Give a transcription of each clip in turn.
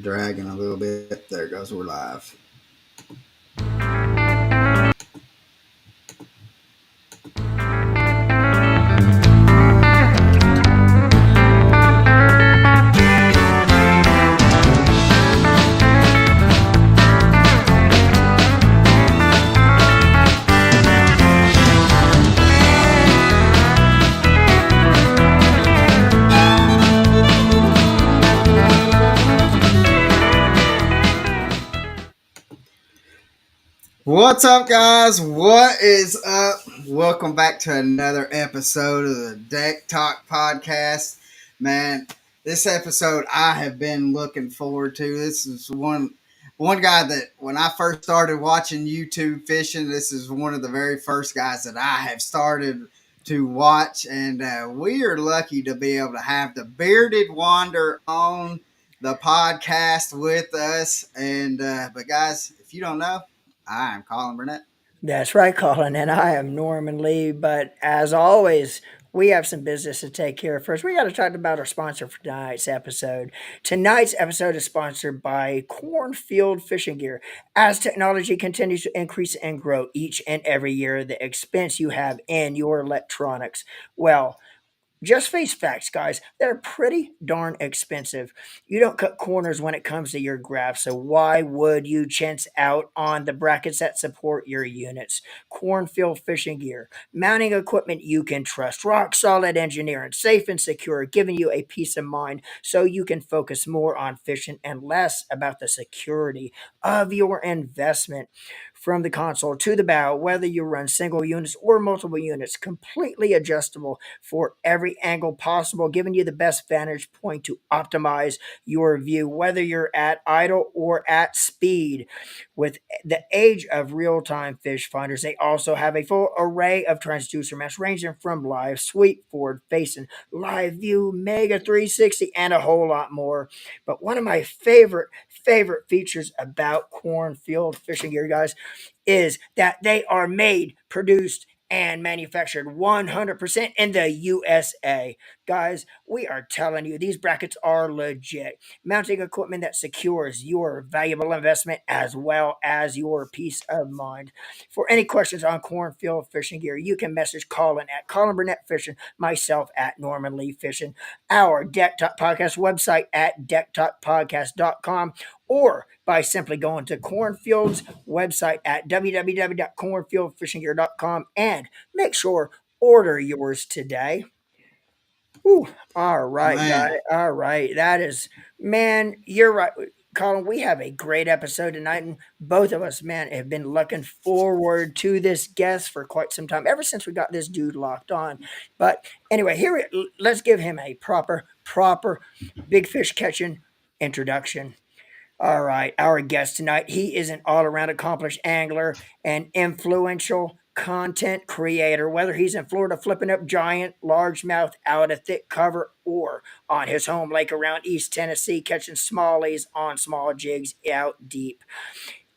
dragging a little bit. There it goes. We're live. What's up, guys? What is up? Welcome back to another episode of the Deck Talk Podcast. Man, this episode I have been looking forward to. This is one guy that when I first started watching YouTube fishing, this is one of the very first guys that I have started to watch, and we are lucky to be able to have the Bearded Wander on the podcast with us. And but guys, if you don't know, I'm Colin Burnett. That's right, Colin, and I am Norman Lee. But as always, we have some business to take care of first. We got to talk about our sponsor for tonight's episode. Tonight's episode is sponsored by Cornfield Fishing Gear. As technology continues to increase and grow each and every year, the expense you have in your electronics, well, just face facts, guys. They're pretty darn expensive. You don't cut corners when it comes to your graph, so why would you chance out on the brackets that support your units? Cornfield Fishing Gear, mounting equipment you can trust, rock solid engineering, safe and secure, giving you a peace of mind so you can focus more on fishing and less about the security of your investment. From the console to the bow, whether you run single units or multiple units, completely adjustable for every angle possible, giving you the best vantage point to optimize your view, whether you're at idle or at speed. With the age of real time fish finders, they also have a full array of transducer maps ranging from live, sweep, forward facing, live view, mega 360, and a whole lot more. But one of my favorite features about Cornfield Fishing Gear, guys, is that they are made, produced, and manufactured 100% in the USA. Guys, we are telling you, these brackets are legit. Mounting equipment that secures your valuable investment as well as your peace of mind. For any questions on Cornfield Fishing Gear, you can message Colin at Colin Burnett Fishing, myself at Norman Lee Fishing, our Deck Talk Podcast website at decktalkpodcast.com, or by simply going to Cornfield's website at www.cornfieldfishinggear.com and make sure order yours today. Ooh, all right, guys. Man, All right. That is, man, you're right. Colin, we have a great episode tonight, and both of us, man, have been looking forward to this guest for quite some time, ever since we got this dude locked on. But anyway, let's give him a proper big fish catching introduction. All right, our guest tonight, he is an all around accomplished angler and influential content creator, whether he's in Florida flipping up giant largemouth out of thick cover or on his home lake around East Tennessee catching smallies on small jigs out deep.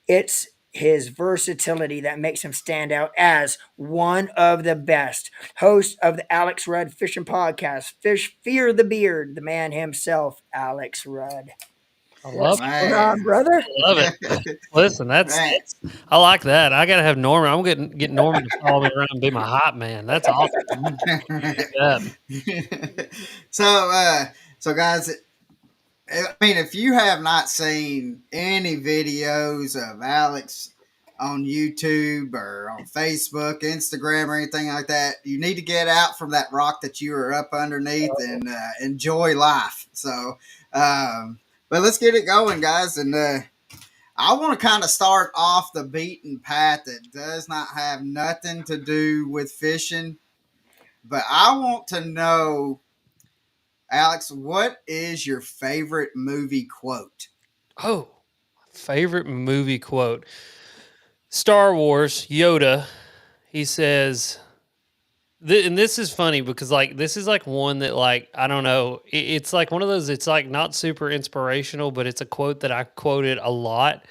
It's his versatility that makes him stand out as one of the best. Host of the Alex Rudd Fishing Podcast, Fish Fear the Beard, the man himself, Alex Rudd. I What's love it. going on, man, brother? I love it. Listen, man, I like that. I gotta have Norman. I'm get Norman to follow me around and be my hype man. That's awesome. Good job. so, so guys, I mean, if you have not seen any videos of Alex on YouTube or on Facebook, Instagram, or anything like that, you need to get out from that rock that you are up underneath and enjoy life. So, but let's get it going, guys. And I want to kind of start off the beaten path that does not have nothing to do with fishing, but I want to know, Alex, what is your favorite movie quote? Oh, favorite movie quote. Star Wars, Yoda, he says, and this is funny because this is like one that I don't know, it's like one of those, it's like not super inspirational, but it's a quote that I quoted a lot.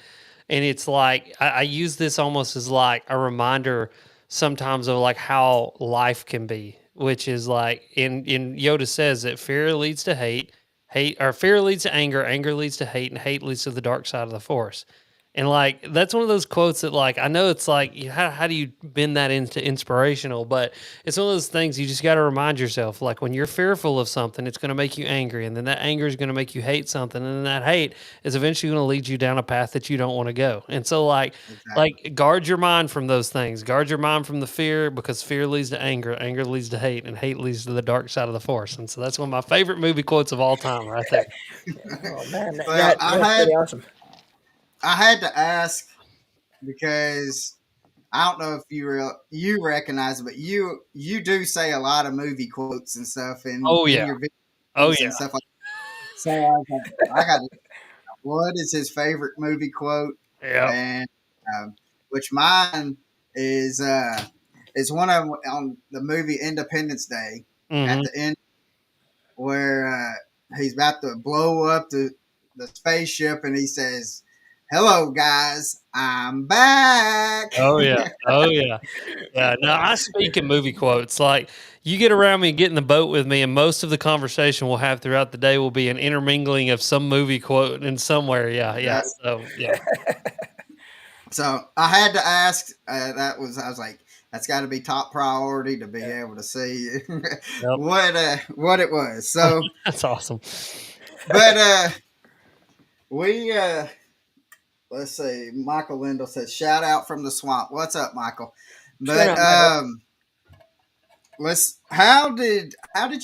And it's like I use this almost as like a reminder sometimes of like how life can be, which is like in Yoda says that fear leads to hate, hate or fear leads to anger, anger leads to hate, and hate leads to the dark side of the force. And like that's one of those quotes that like I know it's like how do you bend that into inspirational, but it's one of those things you just got to remind yourself like when you're fearful of something, it's going to make you angry, and then that anger is going to make you hate something, and then that hate is eventually going to lead you down a path that you don't want to go. And so Exactly. guard your mind from those things. Guard your mind from the fear because fear leads to anger, anger leads to hate, and hate leads to the dark side of the force. And so that's one of my favorite movie quotes of all time, right there. Oh man, Well, that's pretty awesome. I had to ask because I don't know if you recognize it, but you do say a lot of movie quotes and stuff Oh in yeah, your oh videos yeah, and stuff like that. So I got to what is his favorite movie quote, yeah. and which mine is one of 'em on the movie Independence Day at Hmm. the end where he's about to blow up the spaceship and he says, "Hello guys, I'm back." Oh yeah, oh yeah. Yeah, no, I speak in movie quotes. Like you get around me and get in the boat with me, and most of the conversation we'll have throughout the day will be an intermingling of some movie quote in somewhere. Yeah, yeah. That, So yeah, so I had to ask. I was like, that's got to be top priority to be Yeah. able to see yep. what it was. So, That's awesome. but we let's see. Michael Lindell says, "Shout out from the swamp." What's up, Michael? What's going But on, Michael? let's how did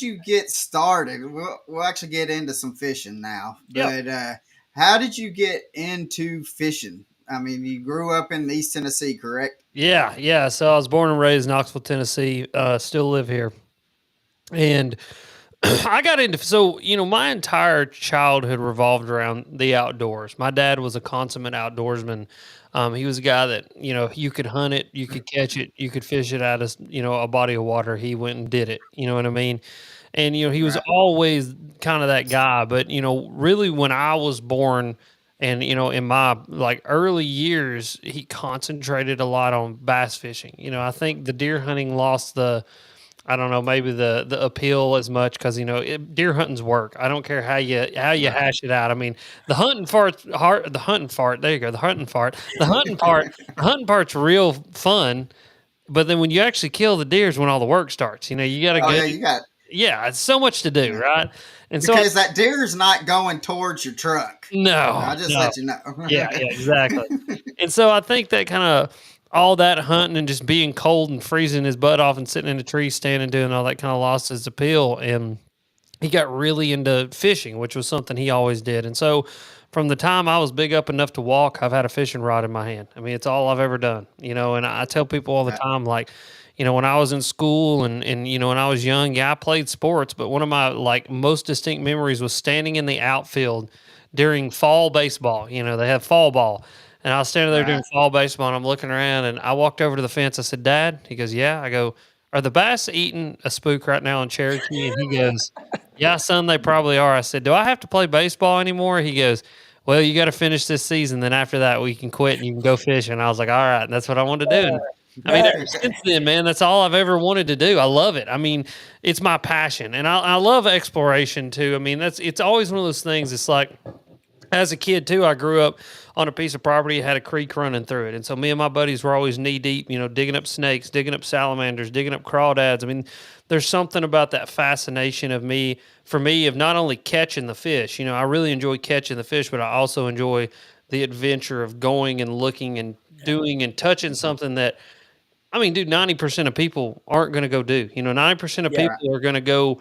you get started? We'll actually get into some fishing now, Yep. but how did you get into fishing? I mean, you grew up in East Tennessee, correct? Yeah, yeah. So I was born and raised in Knoxville, Tennessee. Still live here, and I got into my entire childhood revolved around the outdoors. My dad was a consummate outdoorsman. He was a guy that you could hunt it, you could catch it, you could fish it out of a body of water. He went and did it. You know what I mean? And he was Right. always kind of that guy. But really when I was born, and in my like early years, he concentrated a lot on bass fishing. I think the deer hunting lost the I don't know, maybe the appeal as much because deer hunting's work. I don't care how you Right. hash it out. I mean, the hunting fart's hard. The hunting fart. There you go. The hunting fart. The hunting part. The hunting part's real fun. But then when you actually kill the deer is when all the work starts. You got to Oh go. yeah, you got Yeah, it's so much to do, yeah. right? And so Because that deer's not going towards your truck. no, I'll just no. let you know. Yeah, yeah, exactly. And so I think that kind of all that hunting and just being cold and freezing his butt off and sitting in a tree standing doing all that kind of lost his appeal. And he got really into fishing, which was something he always did. And so from the time I was big up enough to walk, I've had a fishing rod in my hand. I mean, it's all I've ever done, and I tell people all the Right. time, like, when I was in school and when I was young, yeah, I played sports, but one of my like most distinct memories was standing in the outfield during fall baseball. They have fall ball. And I was standing there Right. during fall baseball and I'm looking around and I walked over to the fence. I said, Dad, he goes, yeah. I go, are the bass eating a spook right now in Cherokee? And he goes, yeah, son, they probably are. I said, do I have to play baseball anymore? He goes, well, you got to finish this season. Then after that, we can quit and you can go fishing. I was like, all right, that's what I want to do. And I mean, ever Nice. since then, man, that's all I've ever wanted to do. I love it. I mean, it's my passion, and I love exploration too. I mean, it's always one of those things. It's like as a kid too, I grew up on a piece of property that had a creek running through it, and so me and my buddies were always knee deep, digging up snakes, digging up salamanders, digging up crawdads. I mean, there's something about that fascination for me, of not only catching the fish. I really enjoy catching the fish, but I also enjoy the adventure of going and looking and doing and touching something that I mean, dude, 90% of people aren't going to go do. 90% of Yeah. Right. people are going to go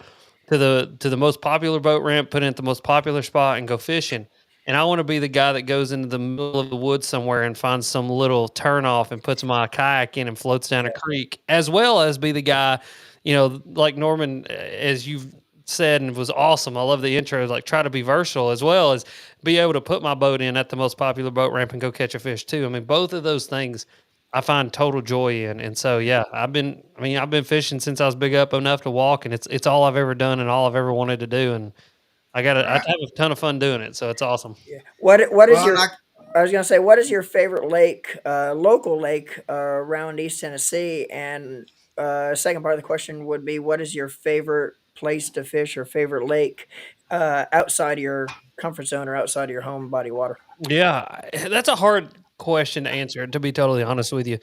to the most popular boat ramp, put it at the most popular spot, and go fishing. And I want to be the guy that goes into the middle of the woods somewhere and finds some little turnoff and puts my kayak in and floats down a creek, as well as be the guy, like Norman, as you've said and was awesome. I love the intro. Like try to be versatile as well as be able to put my boat in at the most popular boat ramp and go catch a fish too. I mean, both of those things I find total joy in. And so, yeah, I've been fishing since I was big up enough to walk, and it's all I've ever done and all I've ever wanted to do. And I Right. have a ton of fun doing it. So it's awesome. Yeah. What is Well, your I was gonna say, what is your favorite lake, local lake, around East Tennessee? And second part of the question would be, what is your favorite place to fish or favorite lake outside of your comfort zone or outside of your home body water? Yeah, that's a hard question to answer, to be totally honest with you.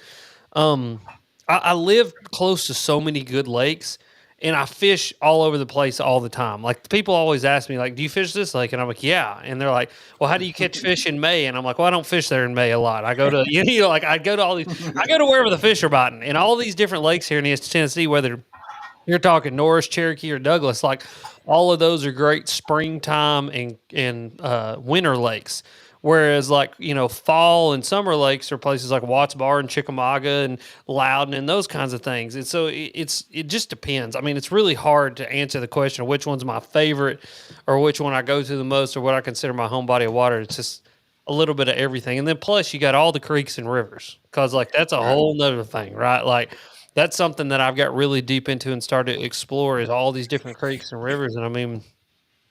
Um, I live close to so many good lakes, and I fish all over the place all the time. Like people always ask me, like, "Do you fish this lake?" And I'm like, "Yeah." And they're like, "Well, how do you catch fish in May?" And I'm like, "Well, I don't fish there in May a lot. I go to you know, like I go to all these, I go to wherever the fish are biting, and all these different lakes here in East Tennessee, whether you're talking Norris, Cherokee, or Douglas. Like all of those are great springtime and winter lakes. Whereas like fall and summer lakes are places like Watts Bar and Chickamauga and Loudon and those kinds of things. And so it just depends. I mean, it's really hard to answer the question of which one's my favorite or which one I go to the most or what I consider my home body of water. It's just a little bit of everything. And then plus you got all the creeks and rivers because like that's a whole nother thing, right? Like that's something that I've got really deep into and started to explore is all these different creeks and rivers. And I mean,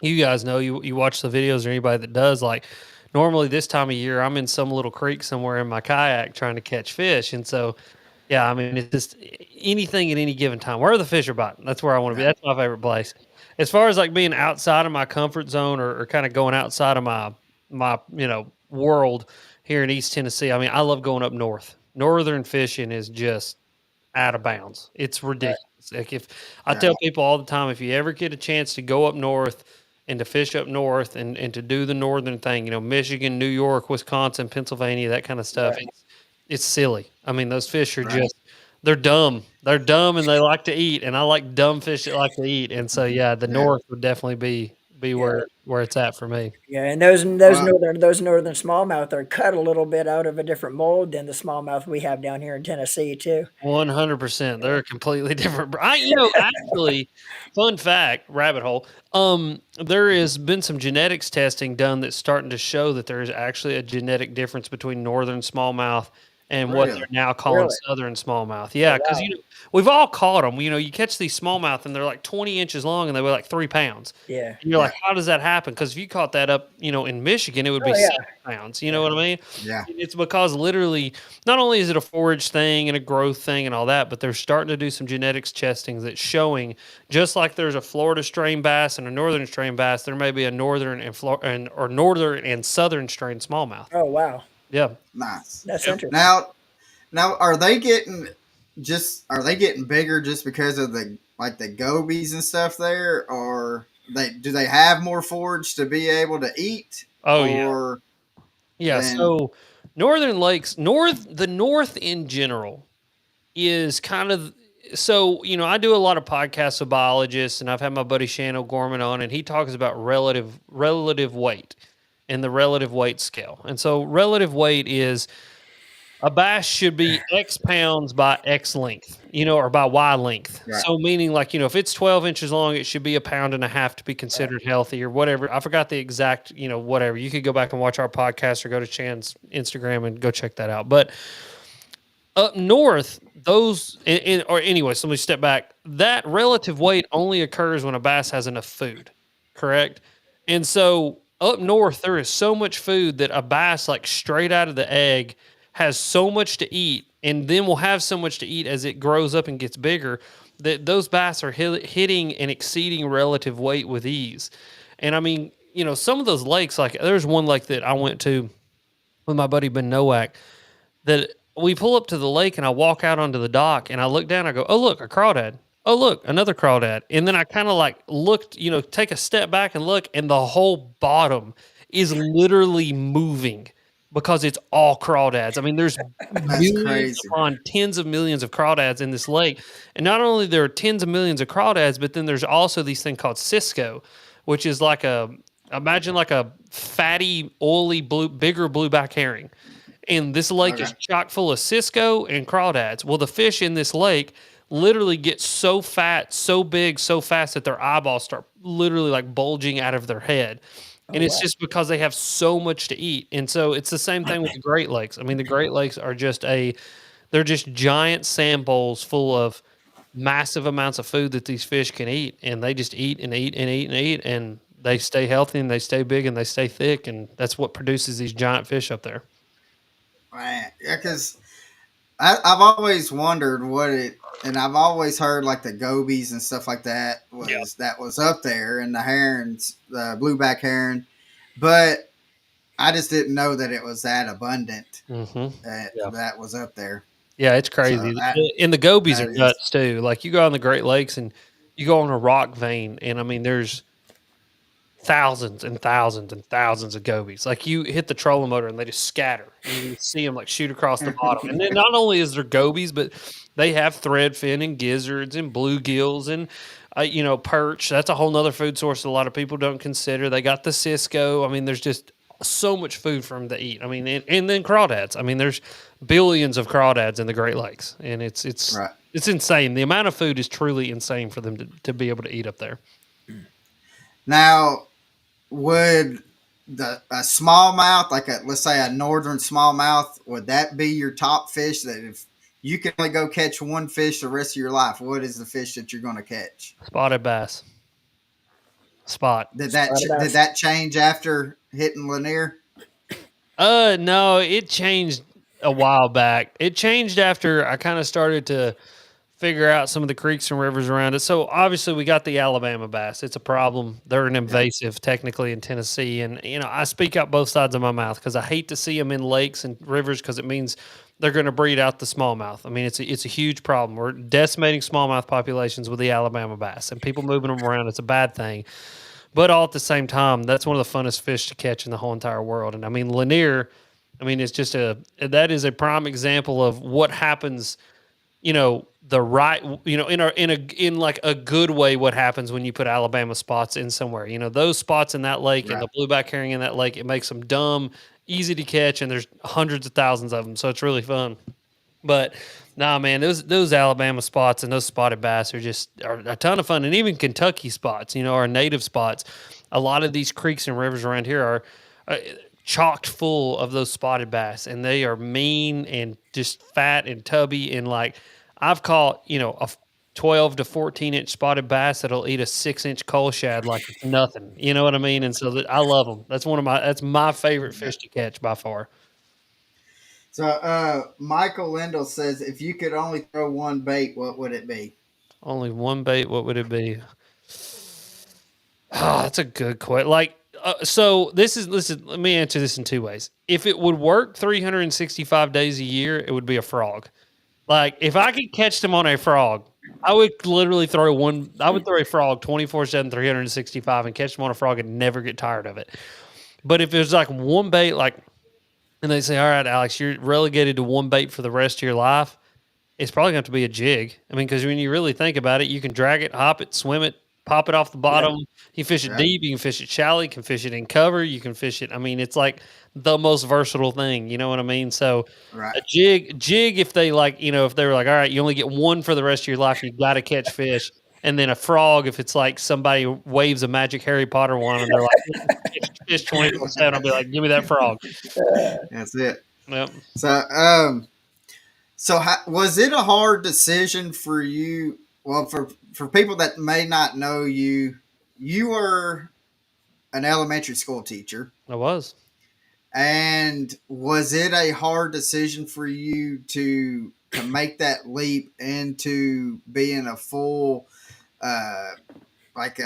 you guys know you watch the videos or anybody that does like normally this time of year I'm in some little creek somewhere in my kayak trying to catch fish. And so yeah, I mean it's just anything at any given time. Where the fish are biting, that's where I want to be. That's my favorite place. As far as like being outside of my comfort zone or kind of going outside of my world here in East Tennessee, I mean I love going up north. Northern fishing is just out of bounds. It's ridiculous. Like if I tell people all the time, if you ever get a chance to go up north and to fish up north and to do the northern thing, Michigan, New York, Wisconsin, Pennsylvania, that kind of stuff, it's silly. I mean, those fish are just they're dumb. They're dumb and they like to eat, and I like dumb fish that like to eat. And so yeah, the north would definitely be where it's at for me. Yeah, and those Well, northern smallmouth are cut a little bit out of a different mold than the smallmouth we have down here in Tennessee too. 100%. They're a completely different. Actually, fun fact, rabbit hole. There has been some genetics testing done that's starting to show that there is actually a genetic difference between northern smallmouth and what really? they're now calling Really? southern smallmouth. Oh Yeah, because wow. we've all caught them. You catch these smallmouth and they're like 20 inches long and they weigh like 3 pounds. Yeah. And you're Yeah. like, how does that happen? Because if you caught that up, in Michigan, it would be Oh yeah. 7 pounds. You know what I mean? Yeah. It's because literally, not only is it a forage thing and a growth thing and all that, but they're starting to do some genetics testing that's showing just like there's a Florida strain bass and a northern strain bass, there may be a northern or northern and southern strain smallmouth. Oh wow. Yeah. Nice. That's Yep. interesting. Now, are they getting bigger just because of the gobies and stuff there, or do they have more forage to be able to eat, Oh yeah. or Yeah. then So the north in general is kind of so I do a lot of podcasts with biologists, and I've had my buddy Shan O'Gorman on, and he talks about relative weight and the relative weight scale. And so relative weight is a bass should be X pounds by X length, or by Y length. right? So meaning like, if it's 12 inches long, it should be a pound and a half to be considered healthy or whatever. I forgot the exact, whatever. You could go back and watch our podcast or go to Chan's Instagram and go check that out. But up north, or anyway, so let me step back. That relative weight only occurs when a bass has enough food, correct? And so up north, there is so much food that a bass, like straight out of the egg, has so much to eat, and then will have so much to eat as it grows up and gets bigger that those bass are hitting and exceeding relative weight with ease. And I mean, some of those lakes, like there's one lake that I went to with my buddy Ben Nowak that we pull up to the lake and I walk out onto the dock and I look down. I go, oh, look, a crawdad. Oh, look, another crawdad. And then I kind of like looked, take a step back and look, and the whole bottom is literally moving because it's all crawdads. I mean, there's That's millions crazy. upon tens of millions of crawdads in this lake. And not only there are tens of millions of crawdads, but then there's also these thing called Cisco, which is like imagine like a fatty, oily, bigger blueback herring. And this lake is chock full of Cisco and crawdads. Well, the fish in this lake literally get so fat, so big, so fast that their eyeballs start literally like bulging out of their head. And it's just because they have so much to eat. And so it's the same thing with the Great Lakes. I mean, the Great Lakes are they're just giant sand bowls full of massive amounts of food that these fish can eat. And they just eat and eat and eat and eat. And they stay healthy and they stay big and they stay thick. And that's what produces these giant fish up there. Man, yeah, because I've always wondered what it, and I've always heard like the gobies and stuff like that Yeah. was up there, and the herons, the blueback heron, but I just didn't know that it was that abundant Mm-hmm. that Yeah. that was up there. Yeah, it's So crazy. And the gobies that are is nuts too. Like you go on the Great Lakes and you go on a rock vein, and I mean, there's thousands and thousands and thousands of gobies. Like you hit the trolling motor and they just scatter. And you see them like shoot across the bottom. And then not only is there gobies, but they have threadfin and gizzards and bluegills and perch. That's a whole nother food source that a lot of people don't consider. They got the Cisco. I mean, there's just so much food for them to eat. I mean, and then crawdads. I mean, there's billions of crawdads in the Great Lakes, and it's right. it's insane. The amount of food is truly insane for them to be able to eat up there. Now, would a smallmouth, like let's say a northern smallmouth, would that be your top fish? That if you can only go catch one fish the rest of your life, what is the fish that you're going to catch? Spotted bass. Spot. Did Spotted bass. that change after hitting Lanier? No, it changed a while back. It changed after I kind of started to figure out some of the creeks and rivers around it. So obviously we got the Alabama bass. It's a problem. They're an invasive technically in Tennessee. And, I speak out both sides of my mouth because I hate to see them in lakes and rivers because it means they're going to breed out the smallmouth. I mean, it's a huge problem. We're decimating smallmouth populations with the Alabama bass, and people moving them around. It's a bad thing. But all at the same time, that's one of the funnest fish to catch in the whole entire world. And I mean, Lanier, it's just that is a prime example of what happens, the right, in like a good way, what happens when you put Alabama spots in somewhere. Those spots in that lake and the blueback herring in that lake, it makes them dumb, easy to catch, and there's hundreds of thousands of them. So it's really fun. But nah, man, those Alabama spots and those spotted bass are a ton of fun, and even Kentucky spots, our native spots. A lot of these creeks and rivers around here are chocked full of those spotted bass, and they are mean and just fat and tubby. And like I've caught, a 12 to 14-inch spotted bass that'll eat a 6-inch coal shad like it's nothing. You know what I mean? And so I love them. That's my favorite fish to catch by far. So Michael Lindell says, if you could only throw one bait, what would it be? Only one bait, what would it be? Oh, that's a good question. Like, so listen, let me answer this in two ways. If it would work 365 days a year, it would be a frog. Like, if I could catch them on a frog, I would literally throw a frog 24/7, 365 and catch them on a frog and never get tired of it. But if there's like one bait, and they say, all right, Alex, you're relegated to one bait for the rest of your life, it's probably going to have to be a jig. I mean, because when you really think about it, you can drag it, hop it, swim it, pop it off the bottom. Yeah. You fish it deep. You can fish it shallow. You can fish it in cover. You can fish it. I mean, it's like the most versatile thing. You know what I mean? So a jig, if they if they were like, all right, you only get one for the rest of your life, you got to catch fish. And then a frog, if it's like somebody waves a magic Harry Potter wand and they're like, fish 24/7, I'll be like, give me that frog. That's it. Yep. So was it a hard decision for you? Well, for people that may not know you, you were an elementary school teacher. I was. And was it a hard decision for you to make that leap into being a full, like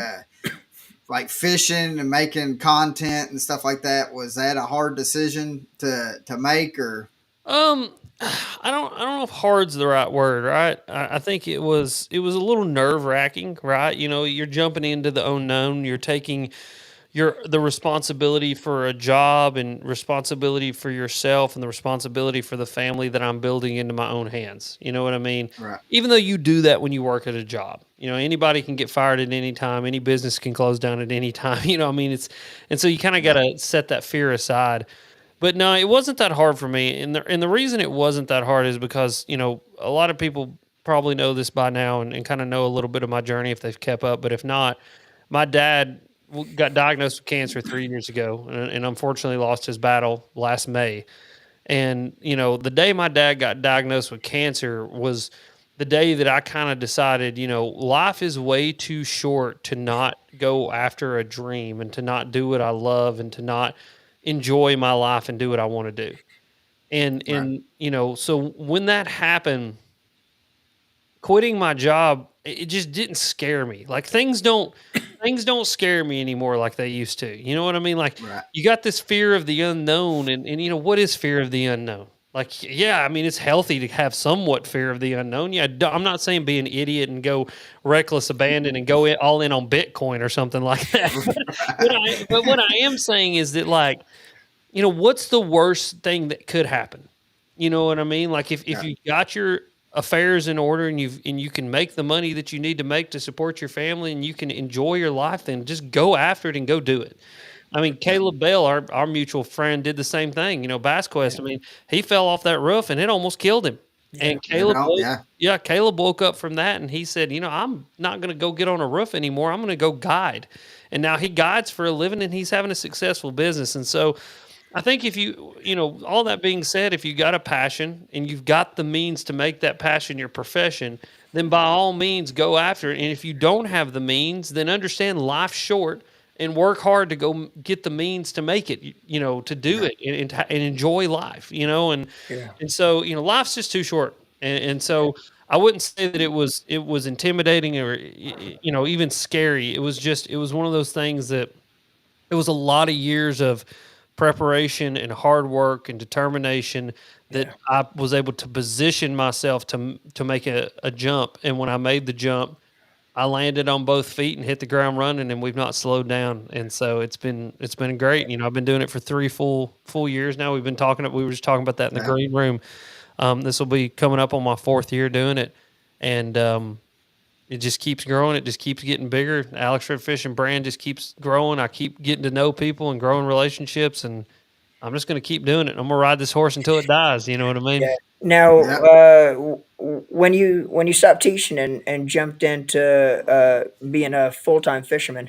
fishing and making content and stuff like that? Was that a hard decision to make, or? I don't know if hard's the right word, right? I think it was a little nerve-wracking, right? You're jumping into the unknown. You're taking the responsibility for a job and responsibility for yourself and the responsibility for the family that I'm building into my own hands. You know what I mean? Right. Even though you do that when you work at a job, anybody can get fired at any time. Any business can close down at any time. And so you kind of got to set that fear aside. But no, it wasn't that hard for me. And the reason it wasn't that hard is because, a lot of people probably know this by now and kind of know a little bit of my journey if they've kept up. But if not, my dad got diagnosed with cancer 3 years ago and unfortunately lost his battle last May. And, the day my dad got diagnosed with cancer was the day that I kind of decided, life is way too short to not go after a dream and to not do what I love and to not enjoy my life and do what I want to do. And so when that happened, quitting my job, it just didn't scare me. Like things don't scare me anymore like they used to. You know what I mean? Like Right. you got this fear of the unknown, and what is fear of the unknown? Like, yeah, I mean, it's healthy to have somewhat fear of the unknown. Yeah, I'm not saying be an idiot and go reckless abandon and go all in on Bitcoin or something like that. But what I am saying is that, like, what's the worst thing that could happen? You know what I mean? Like if Yeah. you got your affairs in order and you can make the money that you need to make to support your family and you can enjoy your life, then just go after it and go do it. I mean, Caleb Bell, our mutual friend, did the same thing. Bass Quest. I mean, he fell off that roof and it almost killed him. Yeah. And Caleb, Yeah. Caleb woke up from that and he said, I'm not going to go get on a roof anymore. I'm going to go guide. And now he guides for a living and he's having a successful business. And so I think if all that being said, if you got a passion and you've got the means to make that passion your profession, then by all means go after it. And if you don't have the means, then understand life's short and work hard to go get the means to make it, to do it and enjoy life, and, Yeah. and so, life's just too short. And so I wouldn't say that it was intimidating or, even scary. It was one of those things that it was a lot of years of preparation and hard work and determination that I was able to position myself to make a jump. And when I made the jump, I landed on both feet and hit the ground running, and we've not slowed down. And so it's been great. I've been doing it for 3 full years now. We were just talking about that in the green room. This will be coming up on my 4th year doing it, and it just keeps growing. It just keeps getting bigger. Alex Red Fishing brand just keeps growing. I keep getting to know people and growing relationships, and I'm just going to keep doing it. I'm going to ride this horse until it dies. You know what I mean? Yeah. Now, Yeah. when you stopped teaching and jumped into being a full-time fisherman,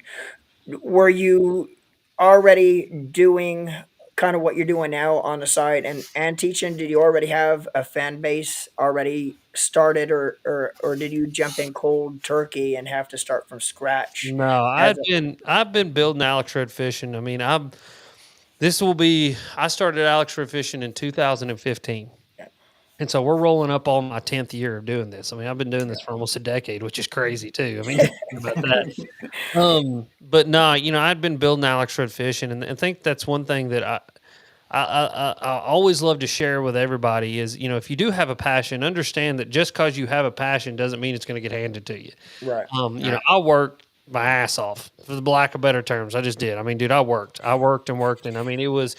were you already doing kind of what you're doing now on the side and teaching? Did you already have a fan base already started, or did you jump in cold turkey and have to start from scratch? No, As I've been building Alex Red Fishing. I mean, I started Alex Red Fishing in 2015. Yeah. And so we're rolling up on my 10th year of doing this. I mean, I've been doing this for almost a decade, which is crazy too. I mean, think about that. But no, I'd been building Alex Red Fishing, and I think that's one thing that I always love to share with everybody is, if you do have a passion, understand that just because you have a passion doesn't mean it's going to get handed to you. right. I worked my ass off, for the lack of better terms. I just did. I mean, dude, I worked and worked. And I mean, it was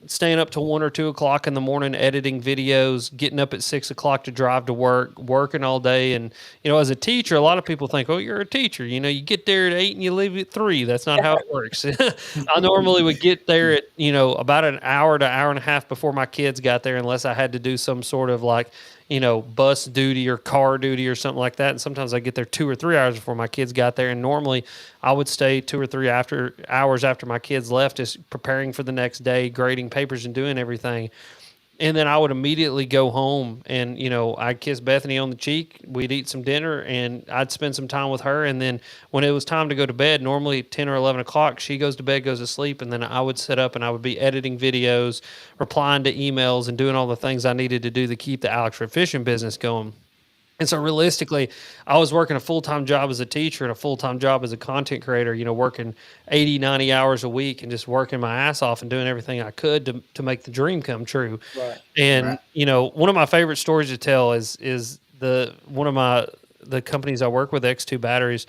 staying up till 1 or 2 o'clock in the morning, editing videos, getting up at 6 o'clock to drive to work, working all day. And, as a teacher, a lot of people think, oh, you're a teacher. You get there at 8 and you leave at 3. That's not how it works. I normally would get there at, about an hour to hour and a half before my kids got there, unless I had to do some sort of like, bus duty or car duty or something like that. And sometimes I get there 2 or 3 hours before my kids got there. And normally I would stay 2 or 3 hours after my kids left, just preparing for the next day, grading papers and doing everything. And then I would immediately go home and, I'd kiss Bethany on the cheek. We'd eat some dinner and I'd spend some time with her. And then when it was time to go to bed, normally 10 or 11 o'clock, she goes to bed, goes to sleep. And then I would sit up and I would be editing videos, replying to emails, and doing all the things I needed to do to keep the Alex Red Fishing business going. And so realistically, I was working a full-time job as a teacher and a full-time job as a content creator, working 80, 90 hours a week and just working my ass off and doing everything I could to make the dream come true. Right. And, one of my favorite stories to tell is the companies I work with, X2 Batteries.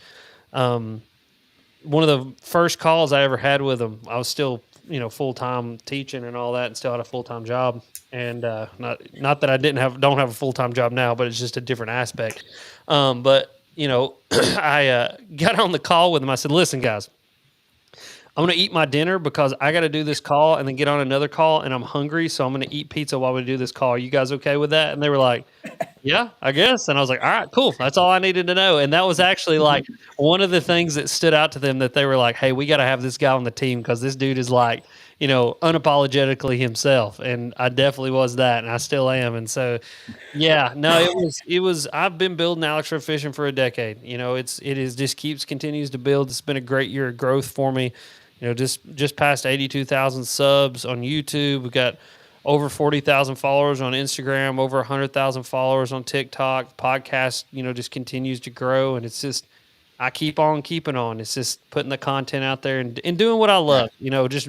One of the first calls I ever had with them, I was still, full-time teaching and all that, and still had a full-time job. And not that I don't have a full-time job now, but it's just a different aspect. But I got on the call with them. I said, listen, guys, I'm going to eat my dinner because I got to do this call and then get on another call, and I'm hungry, so I'm going to eat pizza while we do this call. Are you guys okay with that? And they were like, yeah, I guess. And I was like, all right, cool. That's all I needed to know. And that was actually like one of the things that stood out to them, that they were like, hey, we got to have this guy on the team because this dude is like, unapologetically himself. And I definitely was that, and I still am. And so, yeah, no, it was, I've been building Alex Red Fishing for a decade. Continues to build. It's been a great year of growth for me. Just past 82,000 subs on YouTube. We've got over 40,000 followers on Instagram, over 100,000 followers on TikTok. Podcast, just continues to grow, and it's just I keep on keeping on. It's just putting the content out there and doing what I love. Just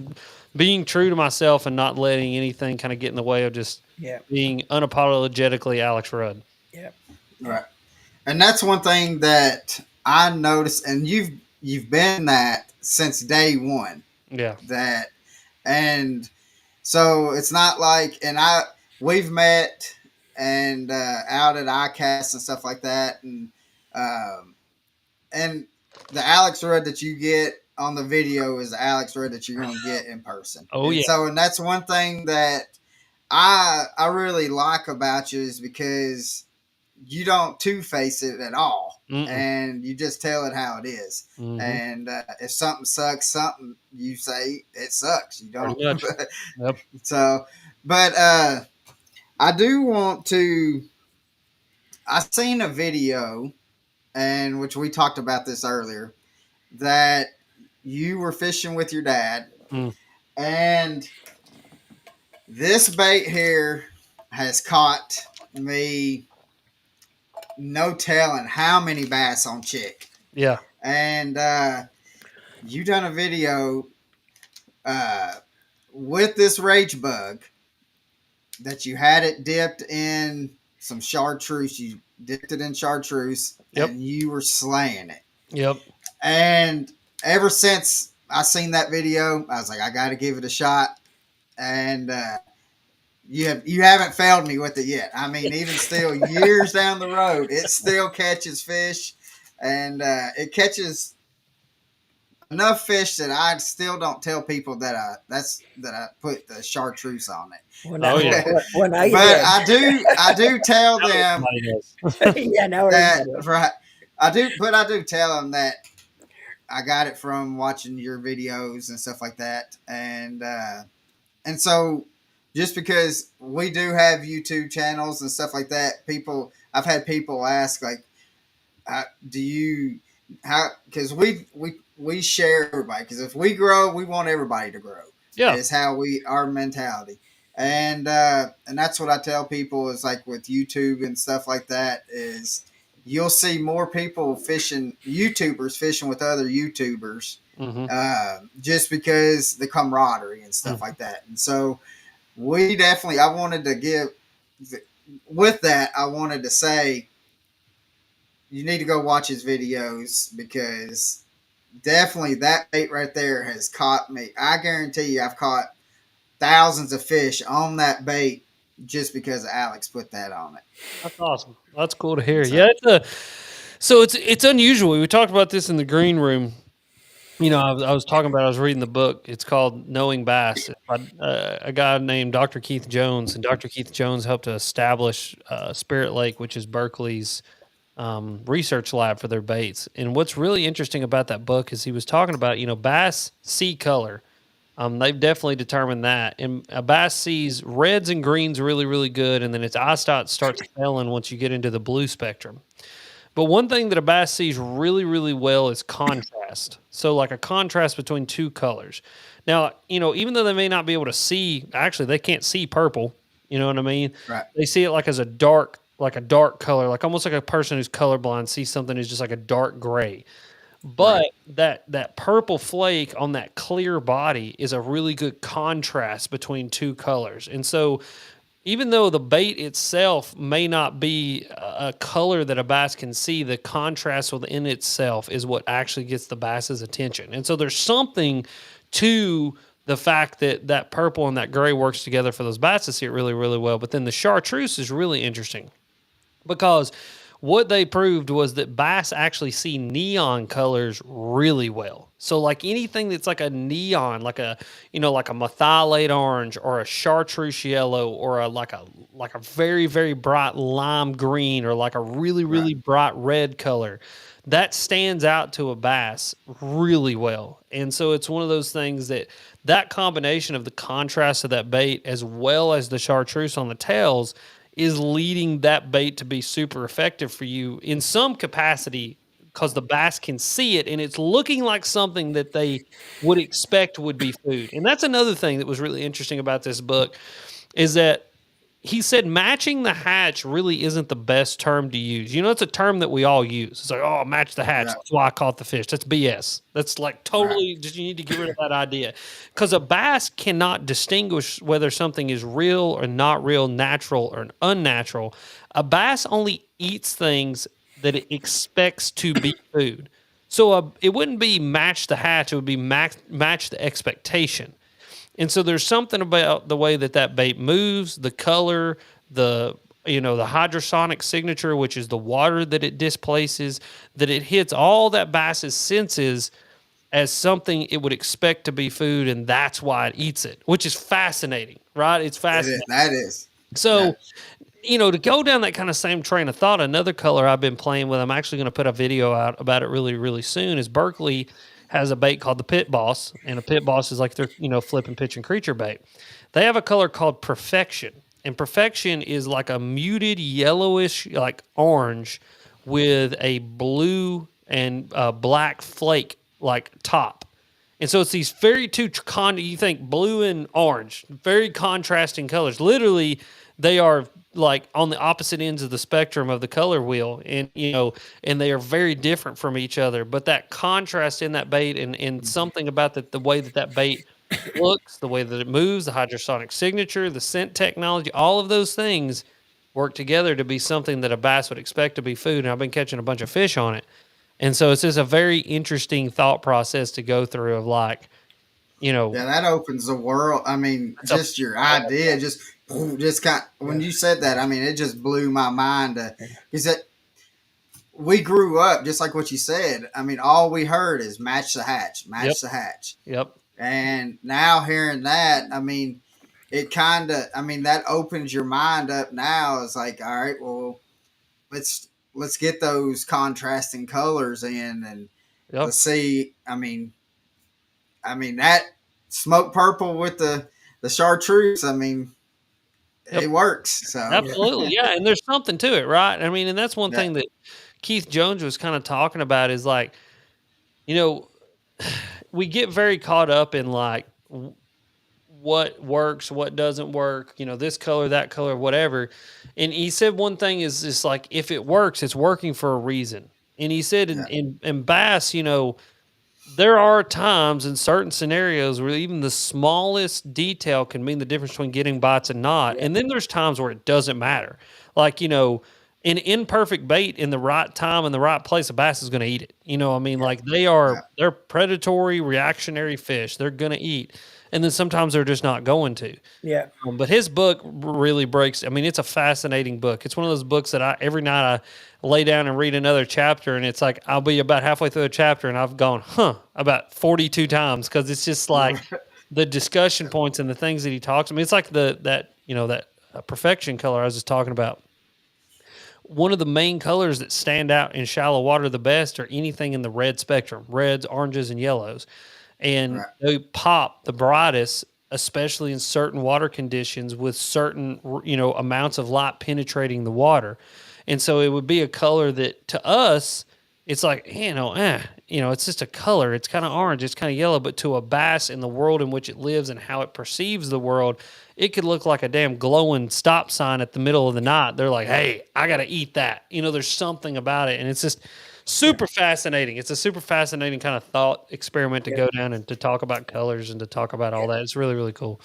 being true to myself and not letting anything kind of get in the way of just being unapologetically Alex Rudd. Yeah. Right. And that's one thing that I noticed, and you've been that since day one. Yeah. That, and so it's not like, and we've met and out at ICAST and stuff like that, and the Alex Rudd that you get on the video is the Alex Rudd that you're going to get in person. Oh, yeah. And that's one thing that I really like about you, is because you don't two-face it at all. Mm-mm. And you just tell it how it is. Mhm. And if something sucks, something you say it sucks. You don't. Yep. So, but I do want to. I seen a video, and which we talked about this earlier, that you were fishing with your dad, and this bait here has caught me no telling how many bass on chick. Yeah. And you done a video with this rage bug that you had it dipped in some chartreuse. You dipped it in chartreuse, and you were slaying it. Yep. And ever since I seen that video, I was like, I got to give it a shot. And you haven't failed me with it yet. I mean, even still, years down the road, it still catches fish, and it catches enough fish that I still don't tell people that I put the chartreuse on it. Well, Oh, yeah. Well, now you But did. I do tell them Yeah, now that, everybody. right. I do tell them that I got it from watching your videos and stuff like that, and so just because we do have YouTube channels and stuff like that, I've had people ask, like, because we share everybody, because if we grow, we want everybody to grow. Yeah. It's how our mentality. And that's what I tell people is, like, with YouTube and stuff like that, is you'll see more people YouTubers fishing with other YouTubers, just because the camaraderie and stuff like that. And so I wanted to say, you need to go watch his videos, because definitely that bait right there has caught me. I guarantee you I've caught thousands of fish on that bait just because Alex put that on it. That's awesome. That's cool to hear. Yeah, it's unusual. We talked about this in the green room. I was reading the book. It's called Knowing Bass. A guy named Dr. Keith Jones, and Dr. Keith Jones helped to establish Spirit Lake, which is Berkeley's research lab for their baits. And what's really interesting about that book is he was talking about, bass see color. They've definitely determined that. And a bass sees reds and greens really, really good, and then its eye starts failing once you get into the blue spectrum. But one thing that a bass sees really, really well is contrast. So like a contrast between two colors. Now, even though they may not be able to see, actually they can't see purple, you know what I mean? Right. They see it like as a dark color, like almost like a person who's colorblind sees something as just like a dark gray. But that purple flake on that clear body is a really good contrast between two colors. And so even though the bait itself may not be a color that a bass can see, the contrast within itself is what actually gets the bass's attention. And so there's something to the fact that purple and that gray works together for those bass to see it really, really well. But then the chartreuse is really interesting, because what they proved was that bass actually see neon colors really well. So like anything that's like a neon, like a methylate orange or a chartreuse yellow or like a very, very bright lime green or like a really, really bright red color, that stands out to a bass really well. And so it's one of those things that combination of the contrast of that bait as well as the chartreuse on the tails is leading that bait to be super effective for you in some capacity, because the bass can see it and it's looking like something that they would expect would be food. And that's another thing that was really interesting about this book is that he said matching the hatch really isn't the best term to use. You know, it's a term that we all use. It's like, oh, match the hatch. Right. That's why I caught the fish. That's BS. That's like Right. totally, just you need to get rid of that idea. Because a bass cannot distinguish whether something is real or not real, natural or unnatural. A bass only eats things that it expects to be food. So it wouldn't be match the hatch, it would be match the expectation. And so there's something about the way that that bait moves, the color, the the hydrosonic signature, which is the water that it displaces, that it hits all that bass's senses as something it would expect to be food, and that's why it eats it, which is fascinating, right? It's It is. fascinating. That is. So, That. to go down that kind of same train of thought, another color I've been playing with, I'm actually going to put a video out about it really, really soon, is Berkeley has a bait called the Pit Boss, and a Pit Boss is like their, flip and pitch and creature bait. They have a color called Perfection, and Perfection is like a muted yellowish, like orange, with a blue and black flake like top. And so it's these very you think blue and orange, very contrasting colors. Literally, they are like on the opposite ends of the spectrum of the color wheel, and and they are very different from each other. But that contrast in that bait, and something about the way that bait looks, the way that it moves, the hydrosonic signature, the scent technology, all of those things work together to be something that a bass would expect to be food. And I've been catching a bunch of fish on it. And so it's just a very interesting thought process to go through of like, Yeah, that opens the world. I mean, It's a- just your idea, just when you said that, I mean, it just blew my mind. Because we grew up just like what you said. I mean, all we heard is match the hatch, match Yep. the hatch, Yep. and now hearing that, I mean, it kind of, I mean, that opens your mind up. Now it's like, all right, well, let's get those contrasting colors in, and Yep. let's see. I mean that smoke purple with the chartreuse. I mean, Yep. it works. So Absolutely. Yeah. And there's something to it, right? I mean, and that's one Yeah. thing that Keith Jones was kind of talking about is like, we get very caught up in like what works, what doesn't work, this color, that color, whatever. And he said one thing is just like, if it works, it's working for a reason. And he said in bass, there are times in certain scenarios where even the smallest detail can mean the difference between getting bites and not. And then there's times where it doesn't matter. Like, an imperfect bait in the right time and the right place, a bass is going to eat it. I mean, like they're predatory, reactionary fish. They're going to eat. And then sometimes they're just not going to. Yeah. But his book really breaks. I mean, it's a fascinating book. It's one of those books that every night I lay down and read another chapter, and it's like I'll be about halfway through a chapter, and I've gone, about 42 times, because it's just like the discussion points and the things that he talks. I mean, it's like that perfection color I was just talking about. One of the main colors that stand out in shallow water the best are anything in the red spectrum: reds, oranges, and yellows. And they pop the brightest, especially in certain water conditions with certain, amounts of light penetrating the water. And so it would be a color that to us, it's like, it's just a color. It's kind of orange. It's kind of yellow. But to a bass in the world in which it lives and how it perceives the world, it could look like a damn glowing stop sign at the middle of the night. They're like, hey, I got to eat that. There's something about it. And it's just super fascinating. It's a super fascinating kind of thought experiment to go down and to talk about colors and to talk about all that. It's really, really cool.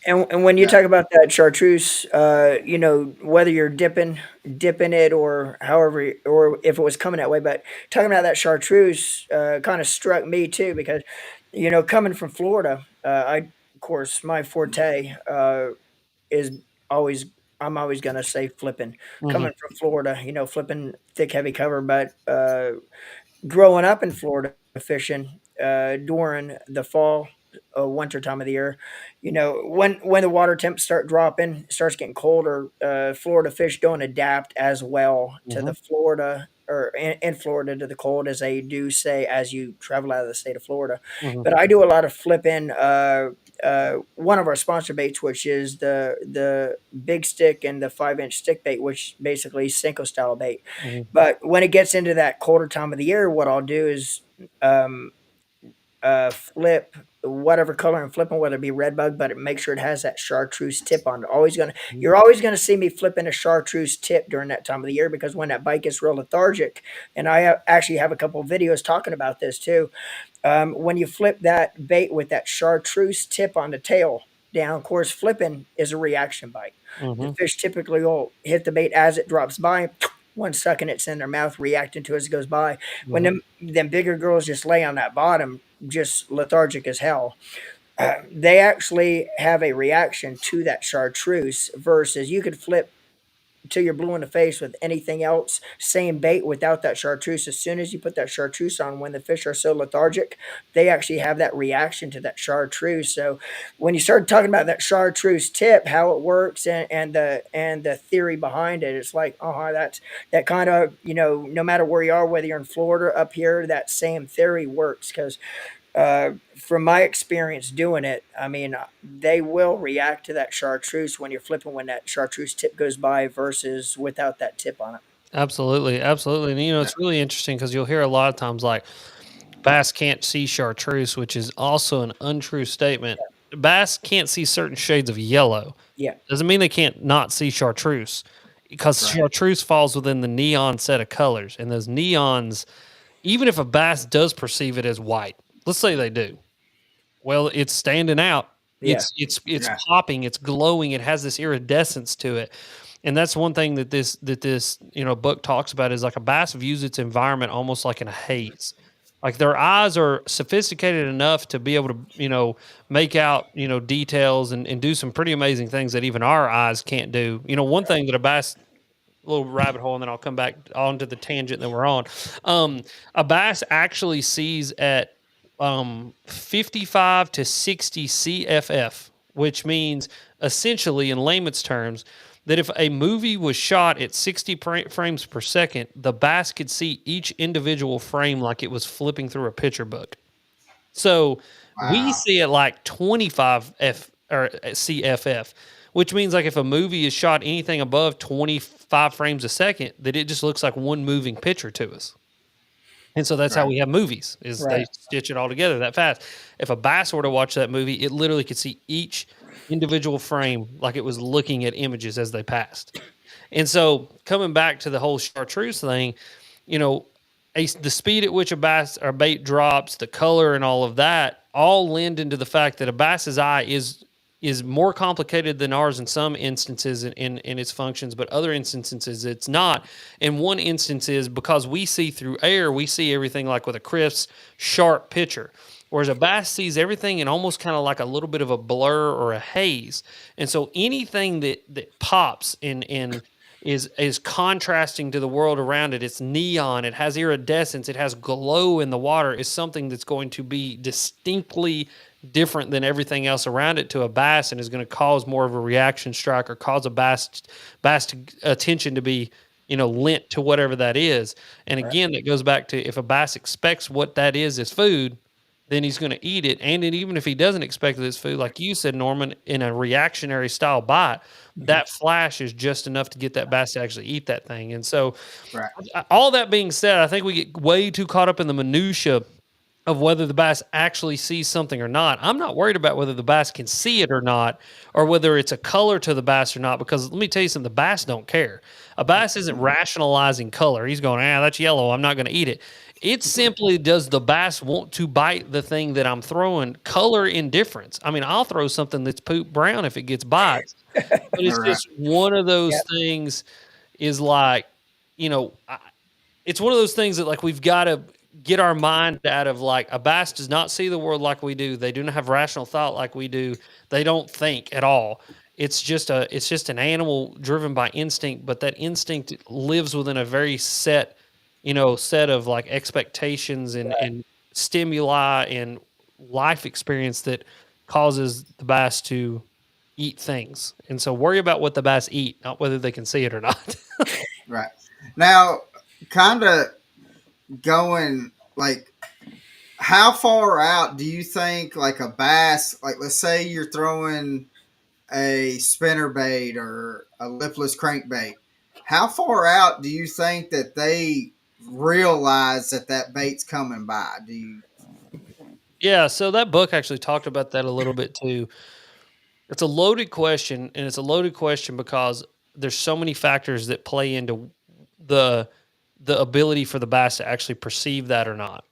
And when you talk about that chartreuse, whether you're dipping it or however, or if it was coming that way, but talking about that chartreuse kind of struck me too, because, coming from Florida, of course, my forte is always, I'm always going to say flipping. Coming from Florida, flipping thick, heavy cover, but growing up in Florida fishing during the fall, winter time of the year, when the water temps start dropping, it starts getting colder. Florida fish don't adapt as well to the Florida or in Florida to the cold as they do say as you travel out of the state of Florida. But I do a lot of flipping. One of our sponsor baits, which is the big stick and the 5-inch stick bait, which basically Senko style bait. But when it gets into that colder time of the year, what I'll do is flip whatever color I'm flipping, whether it be red bug, but make sure it has that chartreuse tip on it. You're always gonna see me flipping a chartreuse tip during that time of the year because when that bite gets real lethargic, and actually have a couple of videos talking about this too. When you flip that bait with that chartreuse tip on the tail down, of course, flipping is a reaction bite. The Mm-hmm. fish typically will hit the bait as it drops by. One sucking it's in their mouth, reacting to it as it goes by. When Mm-hmm. them bigger girls just lay on that bottom, just lethargic as hell, they actually have a reaction to that chartreuse. Versus you could flip till you're blue in the face with anything else, same bait without that chartreuse. As soon as you put that chartreuse on, when the fish are so lethargic, they actually have that reaction to that chartreuse. So when you start talking about that chartreuse tip, how it works, and the theory behind it, it's like, oh, that kind of, no matter where you are, whether you're in Florida up here, that same theory works because from my experience doing it, I mean, they will react to that chartreuse when you're flipping when that chartreuse tip goes by versus without that tip on it. Absolutely, absolutely. And it's really interesting because you'll hear a lot of times like bass can't see chartreuse, which is also an untrue statement. Bass can't see certain shades of yellow. Yeah, Doesn't mean they can't not see chartreuse because Right. chartreuse falls within the neon set of colors. And those neons, even if a bass does perceive it as white, let's say they do, well, it's standing out. yeah, It's Yeah. popping, it's glowing, it has this iridescence to it. And that's one thing that this book talks about is like a bass views its environment almost like in a haze. Like their eyes are sophisticated enough to be able to, make out, details and do some pretty amazing things that even our eyes can't do. One thing that a bass little rabbit hole, and then I'll come back onto the tangent that we're on. A bass actually sees at 55 to 60 CFF, which means essentially, in layman's terms, that if a movie was shot at 60 frames per second, the bass could see each individual frame like it was flipping through a picture book. So we Wow. see it like 25 F or CFF, which means like if a movie is shot anything above 25 frames a second, that it just looks like one moving picture to us. And so that's how Right. we have movies is they right. stitch it all together that fast. If a bass were to watch that movie, it literally could see each individual frame like it was looking at images as they passed. And so coming back to the whole chartreuse thing, you know, the speed at which a bass or bait drops, the color and all of that all lend into the fact that a bass's eye is more complicated than ours in some instances in its functions, but other instances it's not. And one instance is because we see through air, we see everything like with a crisp, sharp picture. Whereas a bass sees everything in almost kind of like a little bit of a blur or a haze. And so anything that pops in is contrasting to the world around it. It's neon, it has iridescence, it has glow in the water, is something that's going to be distinctly different than everything else around it to a bass and is going to cause more of a reaction strike or cause a bass to, attention to be lent to whatever that is. And Right. again, that goes back to if a bass expects what that is as food, then he's going to eat it. And then even if he doesn't expect it as food, like you said, Norman, in a reactionary style bite, that flash is just enough to get that bass to actually eat that thing. And so, Right. all that being said, I think we get way too caught up in the minutia of whether the bass actually sees something or not. I'm not worried about whether the bass can see it or not, or whether it's a color to the bass or not, because let me tell you something, the bass don't care. A bass isn't rationalizing color. He's going, that's yellow, I'm not going to eat it. It simply does the bass want to bite the thing that I'm throwing? Color indifference. I mean, I'll throw something that's poop brown if it gets bites, but it's Right. just one of those Yep. things is like, you know, it's one of those things that like we've got to get our mind out of. Like a bass does not see the world like we do. They do not have rational thought like we do. They don't think at all. It's just an animal driven by instinct, but that instinct lives within a very set of like expectations and stimuli and life experience that causes the bass to eat things. And so worry about what the bass eat, not whether they can see it or not. Right. Now, kind of going like, how far out do you think like a bass, like let's say you're throwing a spinner bait or a lipless crankbait, how far out do you think that they realize that that bait's coming by? Do you? Yeah, so that book actually talked about that a little bit too. It's a loaded question, and it's a loaded question because there's so many factors that play into the the ability for the bass to actually perceive that or not.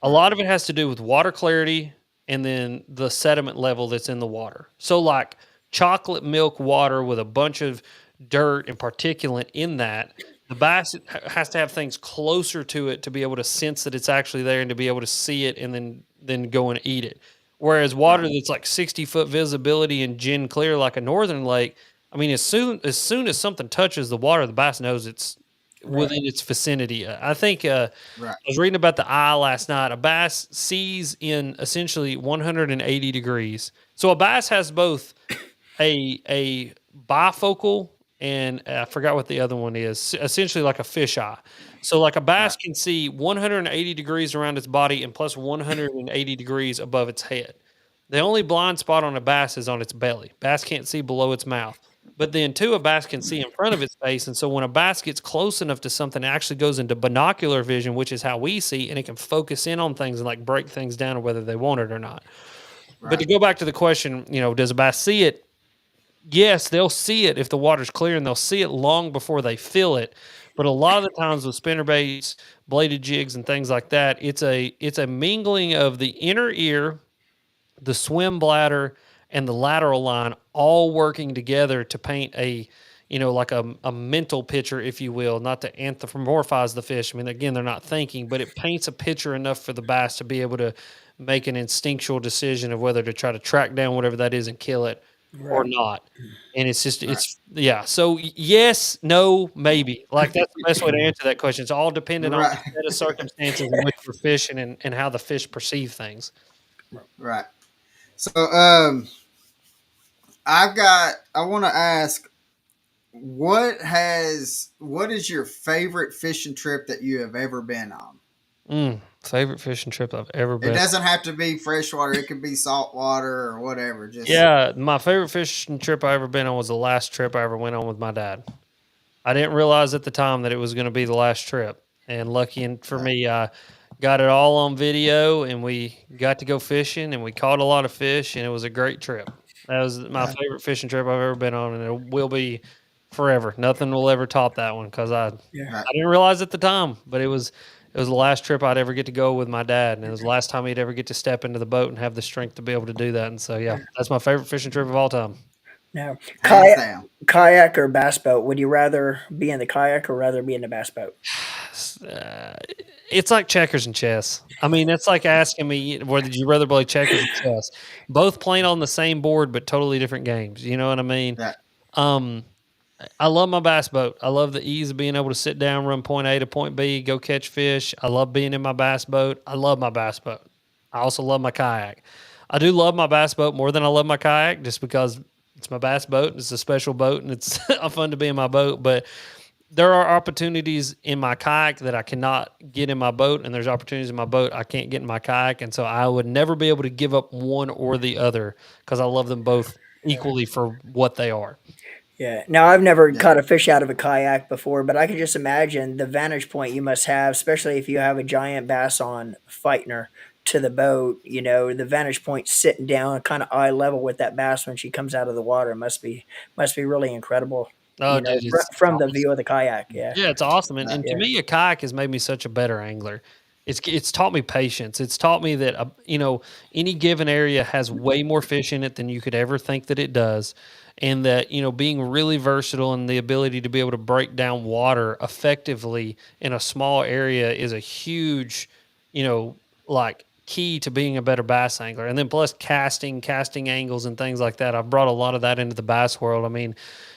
A Right. lot of it has to do with water clarity and then the sediment level that's in the water. So, like chocolate milk water with a bunch of dirt and particulate in that, the bass has to have things closer to it to be able to sense that it's actually there and to be able to see it and then go and eat it. Whereas water Right. that's like 60-foot visibility and gin clear like a northern lake, I mean, as soon as something touches the water, the bass knows it's Right. within its vicinity. I think Right. I was reading about the eye last night. A bass sees in essentially 180 degrees. So a bass has both a bifocal and I forgot what the other one is. Essentially like a fish eye. So like a bass Right. can see 180 degrees around its body and plus 180 degrees above its head. The only blind spot on a bass is on its belly. Bass can't see below its mouth. But then too, a bass can see in front of its face. And so when a bass gets close enough to something, it actually goes into binocular vision, which is how we see, and it can focus in on things and like break things down whether they want it or not. But to Right. go back to the question, does a bass see it? Yes, they'll see it if the water's clear, and they'll see it long before they feel it. But a lot of the times with spinner baits, bladed jigs, and things like that, it's a mingling of the inner ear, the swim bladder, and the lateral line all working together to paint like a mental picture, if you will, not to anthropomorphize the fish. I mean, again, they're not thinking, but it paints a picture enough for the bass to be able to make an instinctual decision of whether to try to track down whatever that is and kill it or Right. not. And it's just, Right. yeah. So yes, no, maybe. Like that's the best way to answer that question. It's all dependent on Right. the set of circumstances in which we're fishing and how the fish perceive things. Right. So I want to ask, what is your favorite fishing trip that you have ever been on? Favorite fishing trip I've ever It been. doesn't have to be freshwater. It could be saltwater or whatever. Just Yeah, my favorite fishing trip I ever been on was the last trip I ever went on with my dad. I didn't realize at the time that it was going to be the last trip, and for right. me, I got it all on video, and we got to go fishing, and we caught a lot of fish, and it was a great trip. That was my Yeah. favorite fishing trip I've ever been on, and it will be forever. Nothing will ever top that one because I Yeah. Right. I didn't realize at the time, but it was the last trip I'd ever get to go with my dad, and it was the last time he'd ever get to step into the boat and have the strength to be able to do that. And so, yeah, that's my favorite fishing trip of all time. Now, Hands kayak, down. kayak or bass boat? Would you rather be in the kayak or rather be in the bass boat? Uh, it's like checkers and chess. I mean, it's like asking me whether you rather play checkers or chess. Both playing on the same board, but totally different games. You know what I mean? Yeah. Um, I love my bass boat. I love the ease of being able to sit down, run point A to point B, go catch fish. I love being in my bass boat. I love my bass boat. I also love my kayak. I do love my bass boat more than I love my kayak just because it's my bass boat and it's a special boat and it's fun to be in my boat. But there are opportunities in my kayak that I cannot get in my boat, and there's opportunities in my boat I can't get in my kayak. And so I would never be able to give up one or the other because I love them both equally for what they are. Yeah. Now, I've never Yeah. caught a fish out of a kayak before, but I can just imagine the vantage point you must have, especially if you have a giant bass on fighting her to the boat. The vantage point sitting down, kind of eye level with that bass when she comes out of the water must be really incredible. Oh, dude, it's From the awesome. view of the kayak. Yeah. Yeah, it's awesome, and Right. and to Yeah. me, a kayak has made me such a better angler. It's taught me patience. It's taught me that any given area has way more fish in it than you could ever think that it does, and that being really versatile and the ability to be able to break down water effectively in a small area is a huge, like key to being a better bass angler. And then plus casting angles and things like that. I've brought a lot of that into the bass world. I mean,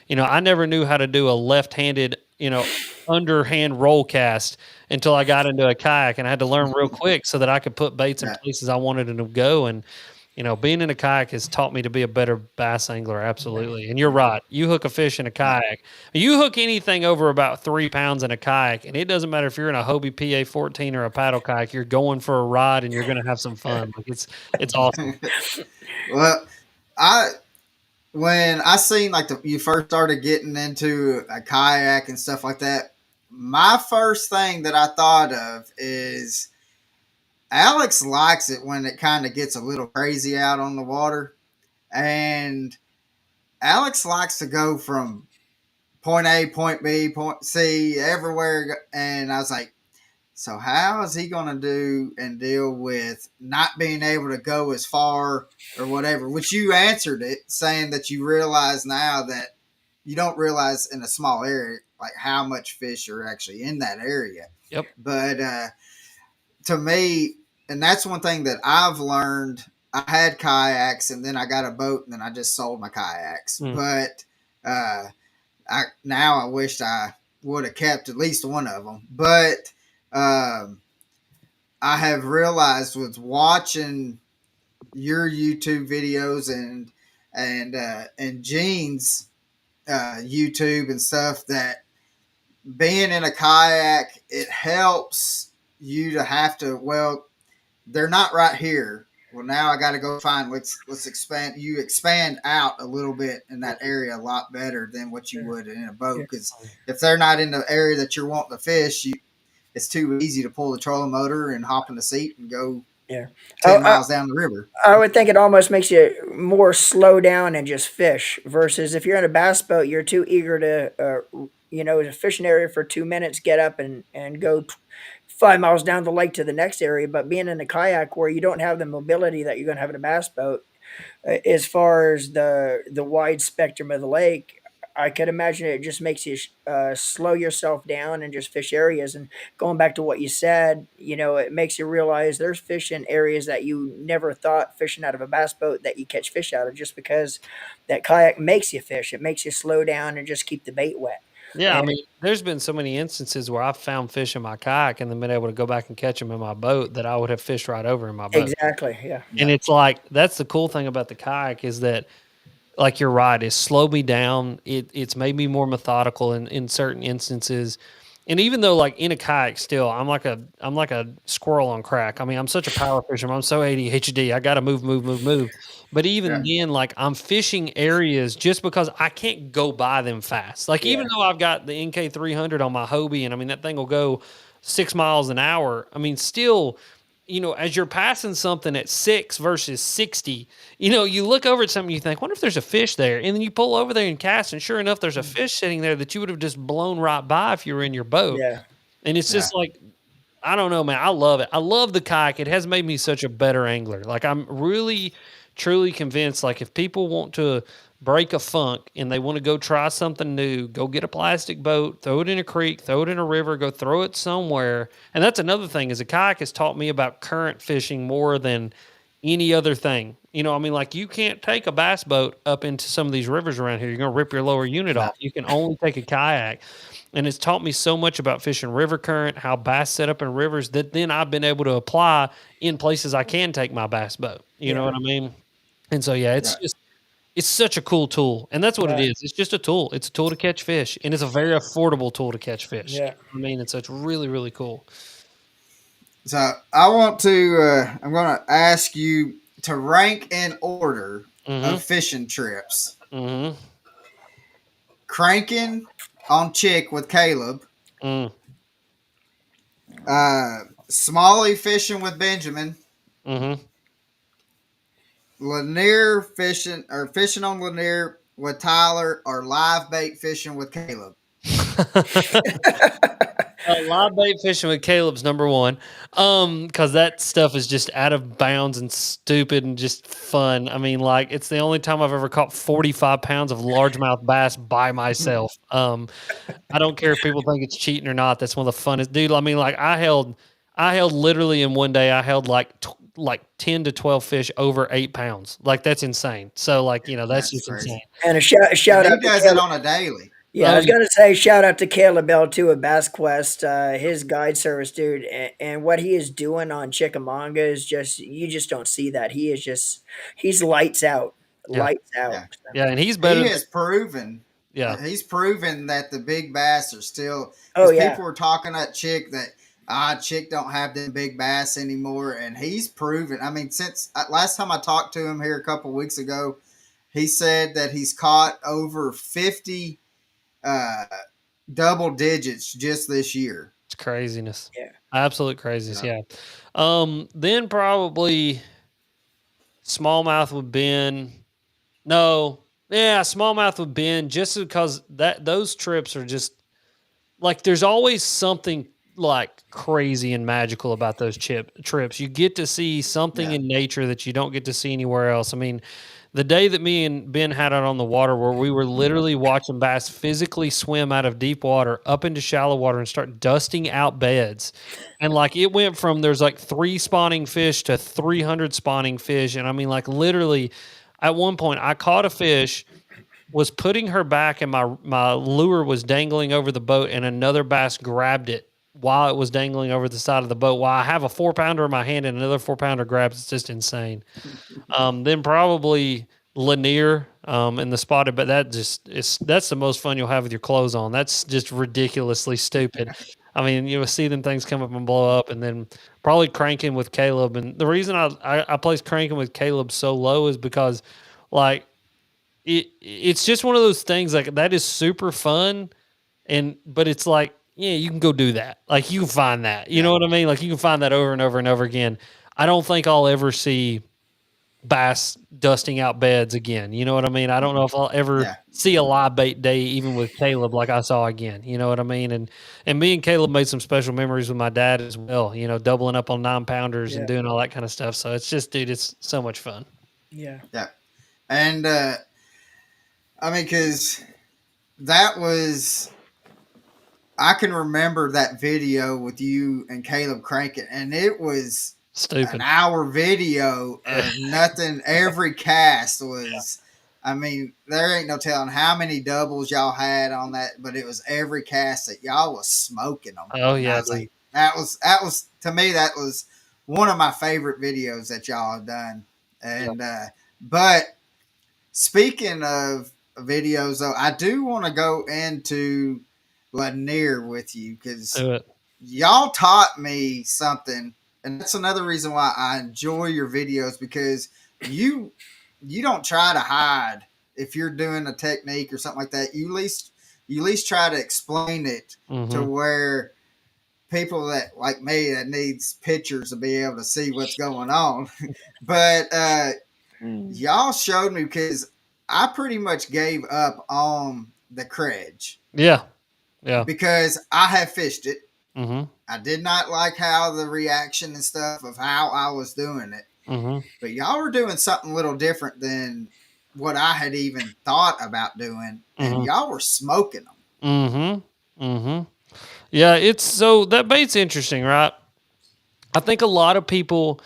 I never knew how to do a left-handed, underhand roll cast until I got into a kayak, and I had to learn real quick so that I could put baits in Right. places I wanted them to go. And being in a kayak has taught me to be a better bass angler, absolutely. And you're right. You hook a fish in a Right. kayak, you hook anything over about 3 pounds in a kayak, and it doesn't matter if you're in a Hobie PA 14 or a paddle kayak. You're going for a ride, and you're going to have some fun. Like it's awesome. Well, I when I seen like you first started getting into a kayak and stuff like that, my first thing that I thought of is Alex likes it when it kind of gets a little crazy out on the water, and Alex likes to go from point A, point B, point C, everywhere. And I was like, so how is he going to do and deal with not being able to go as far or whatever? Which you answered it, saying that you realize now that you don't realize in a small area like how much fish are actually in that area. Yep. But to me, and that's one thing that I've learned. I had kayaks, and then I got a boat, and then I just sold my kayaks. But I wished I would have kept at least one of them. But I have realized with watching your YouTube videos and Gene's YouTube and stuff that being in a kayak, it helps you to have to, well, they're not right here. Well, now I got to go find. Let's expand. You expand out a little bit in that area a lot better than what you would in a boat. Because if they're not in the area that you're wanting to fish, it's too easy to pull the trolling motor and hop in the seat and go 10 miles down the river. I would think it almost makes you more slow down and just fish versus if you're in a bass boat, you're too eager to fish an area for 2 minutes, get up and go 5 miles down the lake to the next area. But being in a kayak where you don't have the mobility that you're going to have in a bass boat, as far as the wide spectrum of the lake, I could imagine it just makes you slow yourself down and just fish areas. And going back to what you said, it makes you realize there's fish in areas that you never thought fishing out of a bass boat that you catch fish out of, just because that kayak makes you fish. It makes you slow down and just keep the bait wet. Yeah, I mean, there's been so many instances where I've found fish in my kayak and then been able to go back and catch them in my boat that I would have fished right over in my boat. Exactly, yeah. And it's like, that's the cool thing about the kayak is that, like you're right, it's slowed me down. It's made me more methodical in certain instances. And even though like in a kayak still, I'm like a squirrel on crack. I mean, I'm such a power fisherman. I'm so ADHD. I got to move. But even then, like I'm fishing areas just because I can't go by them fast. Like even though I've got the NK300 on my Hobie, and I mean that thing will go 6 miles an hour. I mean, still, as you're passing something at 6 versus 60, you look over at something, you think, wonder if there's a fish there. And then you pull over there and cast, and sure enough, there's a fish sitting there that you would have just blown right by if you were in your boat. Yeah. And it's just like, I don't know, man. I love it. I love the kayak. It has made me such a better angler. Like, I'm really, truly convinced, like, if people want to break a funk and they want to go try something new, go get a plastic boat, throw it in a creek, throw it in a river, go throw it somewhere. And that's another thing, is a kayak has taught me about current fishing more than any other thing. I mean, like you can't take a bass boat up into some of these rivers around here. You're going to rip your lower unit off. You can only take a kayak. And it's taught me so much about fishing river current, how bass set up in rivers, that then I've been able to apply in places I can take my bass boat. You know what I mean? And so, it's such a cool tool. And that's what it is. It's just a tool. It's a tool to catch fish. And it's a very affordable tool to catch fish. Yeah. I mean, it's really, really cool. So I want to, I'm going to ask you to rank in order of fishing trips. Cranking on Chick with Caleb. Smalley fishing with Benjamin. Lanier fishing on Lanier with Tyler, or live bait fishing with Caleb. Live bait fishing with Caleb's number one, because that stuff is just out of bounds and stupid and just fun. I mean, like it's the only time I've ever caught 45 pounds of largemouth bass by myself. I don't care if people think it's cheating or not. That's one of the funnest, dude. I mean, like I held literally in one day. I held like 10 to 12 fish over 8 pounds. Like that's insane. So like that's just crazy. Insane. And a shout out. He does it on a daily. Yeah, I was going to say shout out to Caleb Bell too of Bass Quest, his guide service, dude, and what he is doing on Chickamauga is just, you just don't see that. He's lights out, lights out. Yeah, and he's better. He has proven. Yeah, he's proven that the big bass are still. People were talking at Chick that Chick don't have them big bass anymore, and he's proven. I mean, since last time I talked to him here a couple weeks ago, he said that he's caught over 50. Double digits just this year. It's craziness. Yeah. Absolute craziness. Yeah. Yeah. Then probably smallmouth with Ben. No. Yeah, smallmouth with Ben, just because those trips are just like there's always something like crazy and magical about those trips. You get to see something Yeah. in nature that you don't get to see anywhere else. I mean, the day that me and Ben had out on the water where we were literally watching bass physically swim out of deep water up into shallow water and start dusting out beds. And like it went from there's like 3 spawning fish to 300 spawning fish. And I mean, like literally at one point I caught a fish, was putting her back, and my lure was dangling over the boat, and another bass grabbed it while it was dangling over the side of the boat. While I have a 4-pounder in my hand and another 4-pounder grabs, it's just insane. Then probably Lanier in the spotted, but that's the most fun you'll have with your clothes on. That's just ridiculously stupid. I mean, you will see them things come up and blow up, and then probably cranking with Caleb. And the reason I placed cranking with Caleb so low is because, like, it's just one of those things like that is super fun, but it's like, yeah, you can go do that. Like you can find that. You know what I mean? Like you can find that over and over and over again. I don't think I'll ever see bass dusting out beds again. You know what I mean? I don't know if I'll ever Yeah. see a live bait day even with Caleb like I saw again. You know what I mean? And me and Caleb made some special memories with my dad as well, you know, doubling up on 9-pounders and doing all that kind of stuff. So it's just, dude, it's so much fun. Yeah. Yeah. And I mean, because that was, I can remember that video with you and Caleb cranking, and it was Stupid. an hour video of nothing. Every cast was, I mean, there ain't no telling how many doubles y'all had on that, but it was every cast that y'all was smoking them. Oh, And I yeah, was like, that was to me, that was one of my favorite videos that y'all have done. And but speaking of videos, though, I do want to go into Lanier with you because Do it. y'all taught me something, and that's another reason why I enjoy your videos, because you don't try to hide if you're doing a technique or something like that. You at least try to explain it to where people that like me that needs pictures to be able to see what's going on. But y'all showed me, because I pretty much gave up on the Credge. Yeah. Yeah. Because I have fished it. Mm-hmm. I did not like how the reaction and stuff of how I was doing it. Mm-hmm. But y'all were doing something a little different than what I had even thought about doing. And y'all were smoking them. Mm-hmm. Mm-hmm. Yeah, it's so that bait's interesting, right? I think a lot of people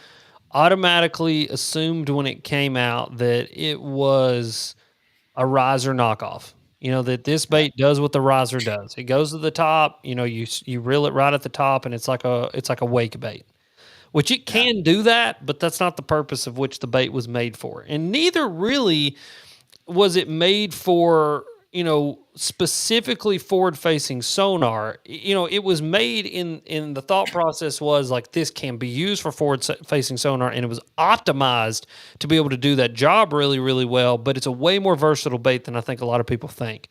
automatically assumed when it came out that it was a riser knockoff. You know, that this bait does what the riser does. It goes to the top, you know, you reel it right at the top, and it's like a wake bait. Which it can do that, but that's not the purpose of which the bait was made for. And neither really was it made for, you know, specifically forward facing sonar. You know, it was made in the thought process was like, this can be used for forward facing sonar, and it was optimized to be able to do that job really, really well. But it's a way more versatile bait than I think a lot of people think.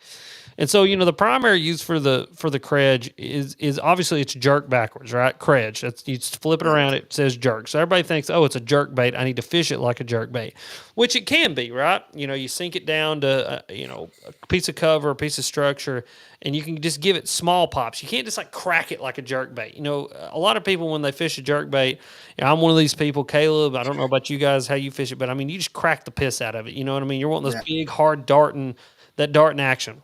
And so, you know, the primary use for the Credge is obviously it's jerk backwards, right? Credge. That's, you flip it around, it says jerk. So everybody thinks, oh, it's a jerk bait. I need to fish it like a jerk bait, which it can be, right? You know, you sink it down to you know, a piece of cover, a piece of structure, and you can just give it small pops. You can't just like crack it like a jerk bait. You know, a lot of people when they fish a jerk bait, you know, I'm one of these people, Caleb. I don't know about you guys how you fish it, but I mean, you just crack the piss out of it. You know what I mean? You're wanting those big hard darting action.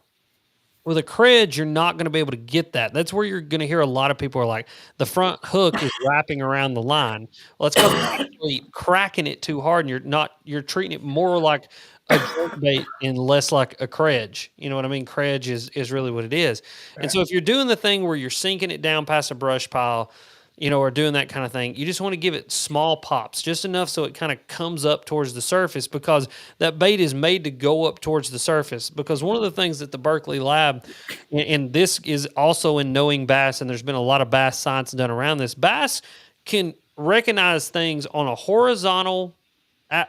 With a Credge, you're not going to be able to get that. That's where you're going to hear a lot of people are like, the front hook is wrapping around the line. Well, it's because you're actually cracking it too hard, and you're treating it more like a jerk bait and less like a Credge. You know what I mean? Credge is really what it is. And so if you're doing the thing where you're sinking it down past a brush pile, you know, or doing that kind of thing, you just want to give it small pops, just enough so it kind of comes up towards the surface, because that bait is made to go up towards the surface. Because one of the things that the Berkeley Lab, and this is also in knowing bass, and there's been a lot of bass science done around this, bass can recognize things on a horizontal,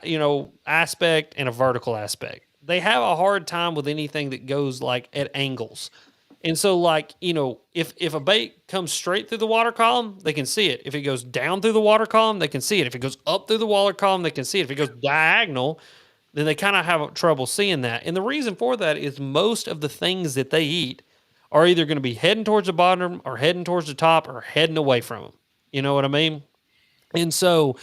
you know, aspect and a vertical aspect. They have a hard time with anything that goes like at angles. And so, like, if a bait comes straight through the water column, they can see it. If it goes down through the water column, they can see it. If it goes up through the water column, they can see it. If it goes diagonal, then they kind of have trouble seeing that. And the reason for that is most of the things that they eat are either going to be heading towards the bottom or heading towards the top or heading away from them. You know what I mean? And so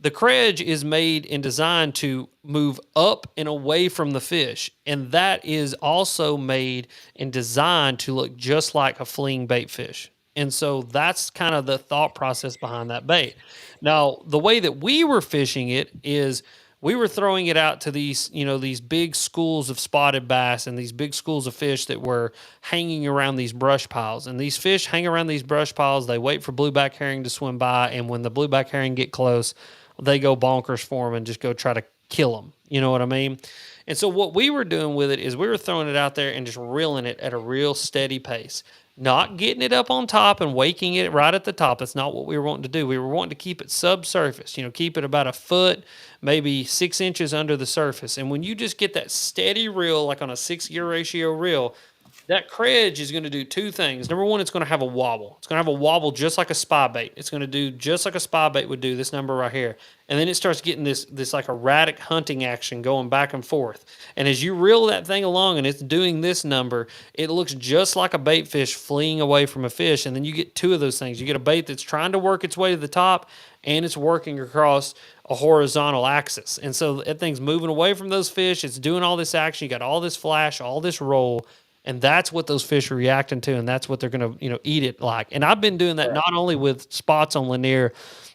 the credge is made and designed to move up and away from the fish. And that is also made and designed to look just like a fleeing bait fish. And so that's kind of the thought process behind that bait. Now, the way that we were fishing it is we were throwing it out to these, these big schools of spotted bass and these big schools of fish that were hanging around these brush piles. And these fish hang around these brush piles. They wait for blueback herring to swim by. And when the blueback herring get close, they go bonkers for them and just go try to kill them. You know what I mean? And so what we were doing with it is we were throwing it out there and just reeling it at a real steady pace, not getting it up on top and waking it right at the top. That's not what we were wanting to do. We were wanting to keep it subsurface, keep it about a foot, maybe 6 inches under the surface. And when you just get that steady reel, like on a 6-gear ratio reel, that credge is going to do two things. Number one, it's going to have a wobble. It's going to have a wobble just like a spy bait. It's going to do just like a spy bait would do, this number right here. And then it starts getting this like erratic hunting action going back and forth. And as you reel that thing along and it's doing this number, it looks just like a bait fish fleeing away from a fish. And then you get two of those things. You get a bait that's trying to work its way to the top and it's working across a horizontal axis. And so that thing's moving away from those fish. It's doing all this action. You got all this flash, all this roll. And that's what those fish are reacting to, and that's what they're going to, eat it like. And I've been doing that not only with spots on Lanier,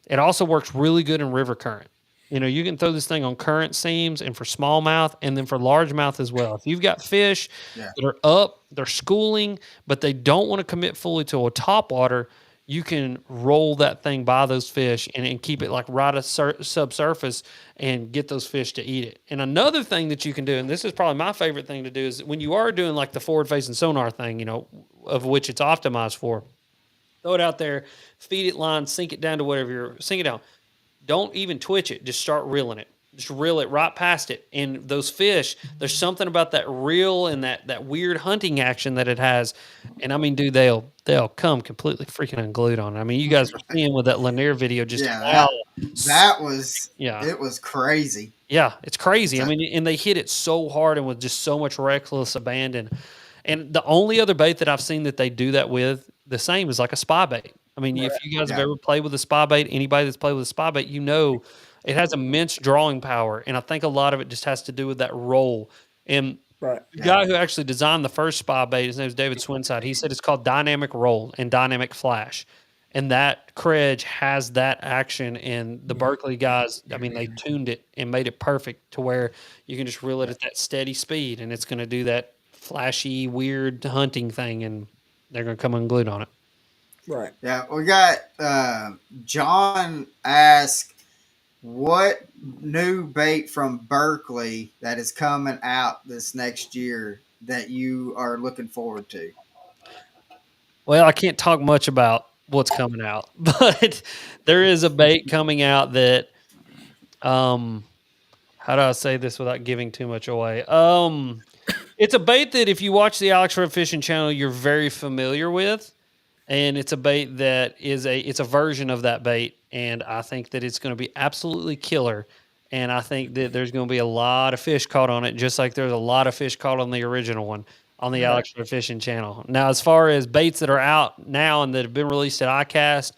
it also works really good in river current. You can throw this thing on current seams and for smallmouth and then for largemouth as well. If you've got fish that are up, they're schooling, but they don't want to commit fully to a topwater, you can roll that thing by those fish and keep it like right at subsurface and get those fish to eat it. And another thing that you can do, and this is probably my favorite thing to do, is when you are doing like the forward-facing sonar thing, of which it's optimized for, throw it out there, feed it line, sink it down to whatever sink it down. Don't even twitch it. Just start reeling it. Just reel it right past it. And those fish, there's something about that reel and that weird hunting action that it has. And I mean, dude, they'll come completely freaking unglued on it. I mean, you guys were seeing with that Lanier video just that was it was crazy. Yeah, it's crazy. I mean, and they hit it so hard and with just so much reckless abandon. And the only other bait that I've seen that they do that with, the same is like a spy bait. I mean, if you guys have ever played with a spy bait, anybody that's played with a spy bait, it has immense drawing power, and I think a lot of it just has to do with that roll. And the guy who actually designed the first spy bait, his name is David Swinside, he said it's called dynamic roll and dynamic flash. And that credge has that action, and the Berkeley guys, I mean, they tuned it and made it perfect to where you can just reel it at that steady speed, and it's going to do that flashy, weird hunting thing, and they're going to come unglued on it. Right. Yeah, we got John asked, what new bait from Berkeley that is coming out this next year that you are looking forward to? Well, I can't talk much about what's coming out, but there is a bait coming out that, how do I say this without giving too much away? It's a bait that if you watch the Alex Rudd Fishing channel, you're very familiar with. And it's a bait that it's a version of that bait. And I think that it's going to be absolutely killer. And I think that there's going to be a lot of fish caught on it, just like there's a lot of fish caught on the original one on the Alex Rudd Fishing channel. Now, as far as baits that are out now and that have been released at iCast,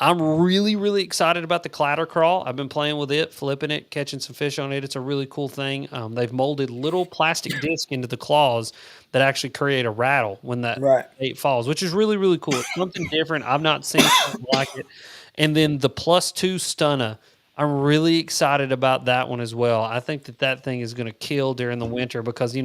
I'm really, really excited about the clatter crawl. I've been playing with it, flipping it, catching some fish on it. It's a really cool thing. They've molded little plastic disc into the claws that actually create a rattle when that bait falls, which is really, really cool. It's something different. I've not seen something like it. And then the +2 Stunna, I'm really excited about that one as well. I think that thing is going to kill during the winter because, we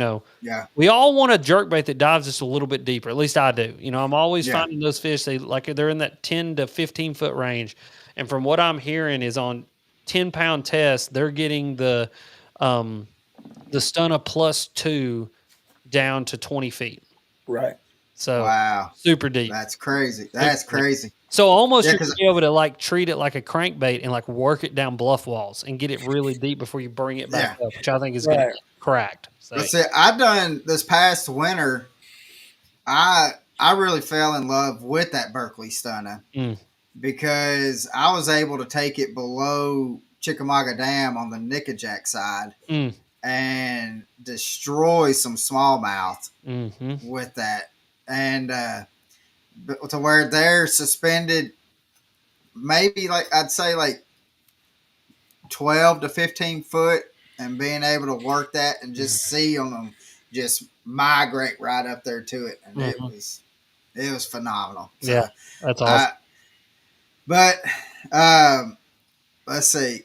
all want a jerkbait that dives just a little bit deeper. At least I do. I'm always finding those fish. They're in that 10 to 15 foot range. And from what I'm hearing is on 10-pound tests, they're getting the Stunna +2 down to 20 feet. Right. So wow, super deep. That's crazy. That's crazy. So almost you can be able to treat it like a crankbait and work it down bluff walls and get it really deep before you bring it back up, which I think is going to get cracked. So. Let's see, I've done this past winter. I really fell in love with that Berkeley stunner Mm, because I was able to take it below Chickamauga Dam on the Nickajack side mm, and destroy some smallmouth mm-hmm. with that, and to where they're suspended, maybe like I'd say like 12 to 15 foot, and being able to work that and just see them just migrate right up there to it, and Mm-hmm. it was phenomenal. Yeah, So that's I, awesome. but let's see.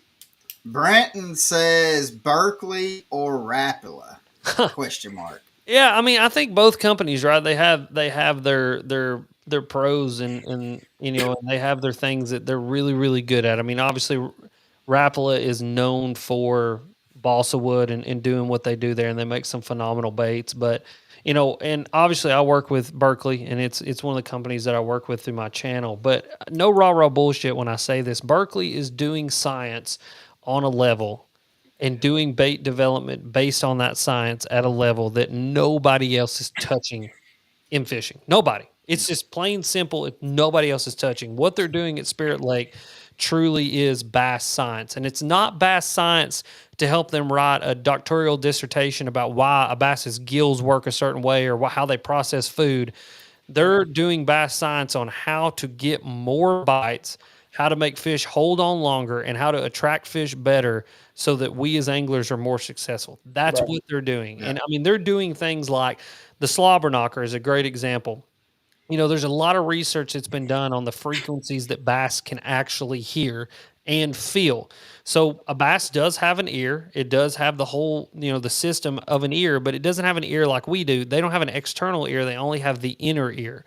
Brenton says Berkeley or Rapala? Question mark. Yeah, I mean, I think both companies, right? They have their pros and and they have their things that they're really really good at. I mean, obviously, Rapala is known for balsa wood and doing what they do there, and they make some phenomenal baits. But and obviously, I work with Berkeley, and it's one of the companies that I work with through my channel. But no rah bullshit when I say this. Berkeley is doing science on a level and doing bait development based on that science at a level that nobody else is touching in fishing. Nobody. It's just plain simple. Nobody else is touching. What they're doing at Spirit Lake truly is bass science. And it's not bass science to help them write a doctoral dissertation about why a bass's gills work a certain way or how they process food. They're doing bass science on how to get more bites, how to make fish hold on longer, and how to attract fish better so that we as anglers are more successful. That's Right. what they're doing. Yeah. And I mean, they're doing things like the slobber knocker is a great example. There's a lot of research that's been done on the frequencies that bass can actually hear and feel. So a bass does have an ear. It does have the whole, the system of an ear, but it doesn't have an ear like we do. They don't have an external ear. They only have the inner ear.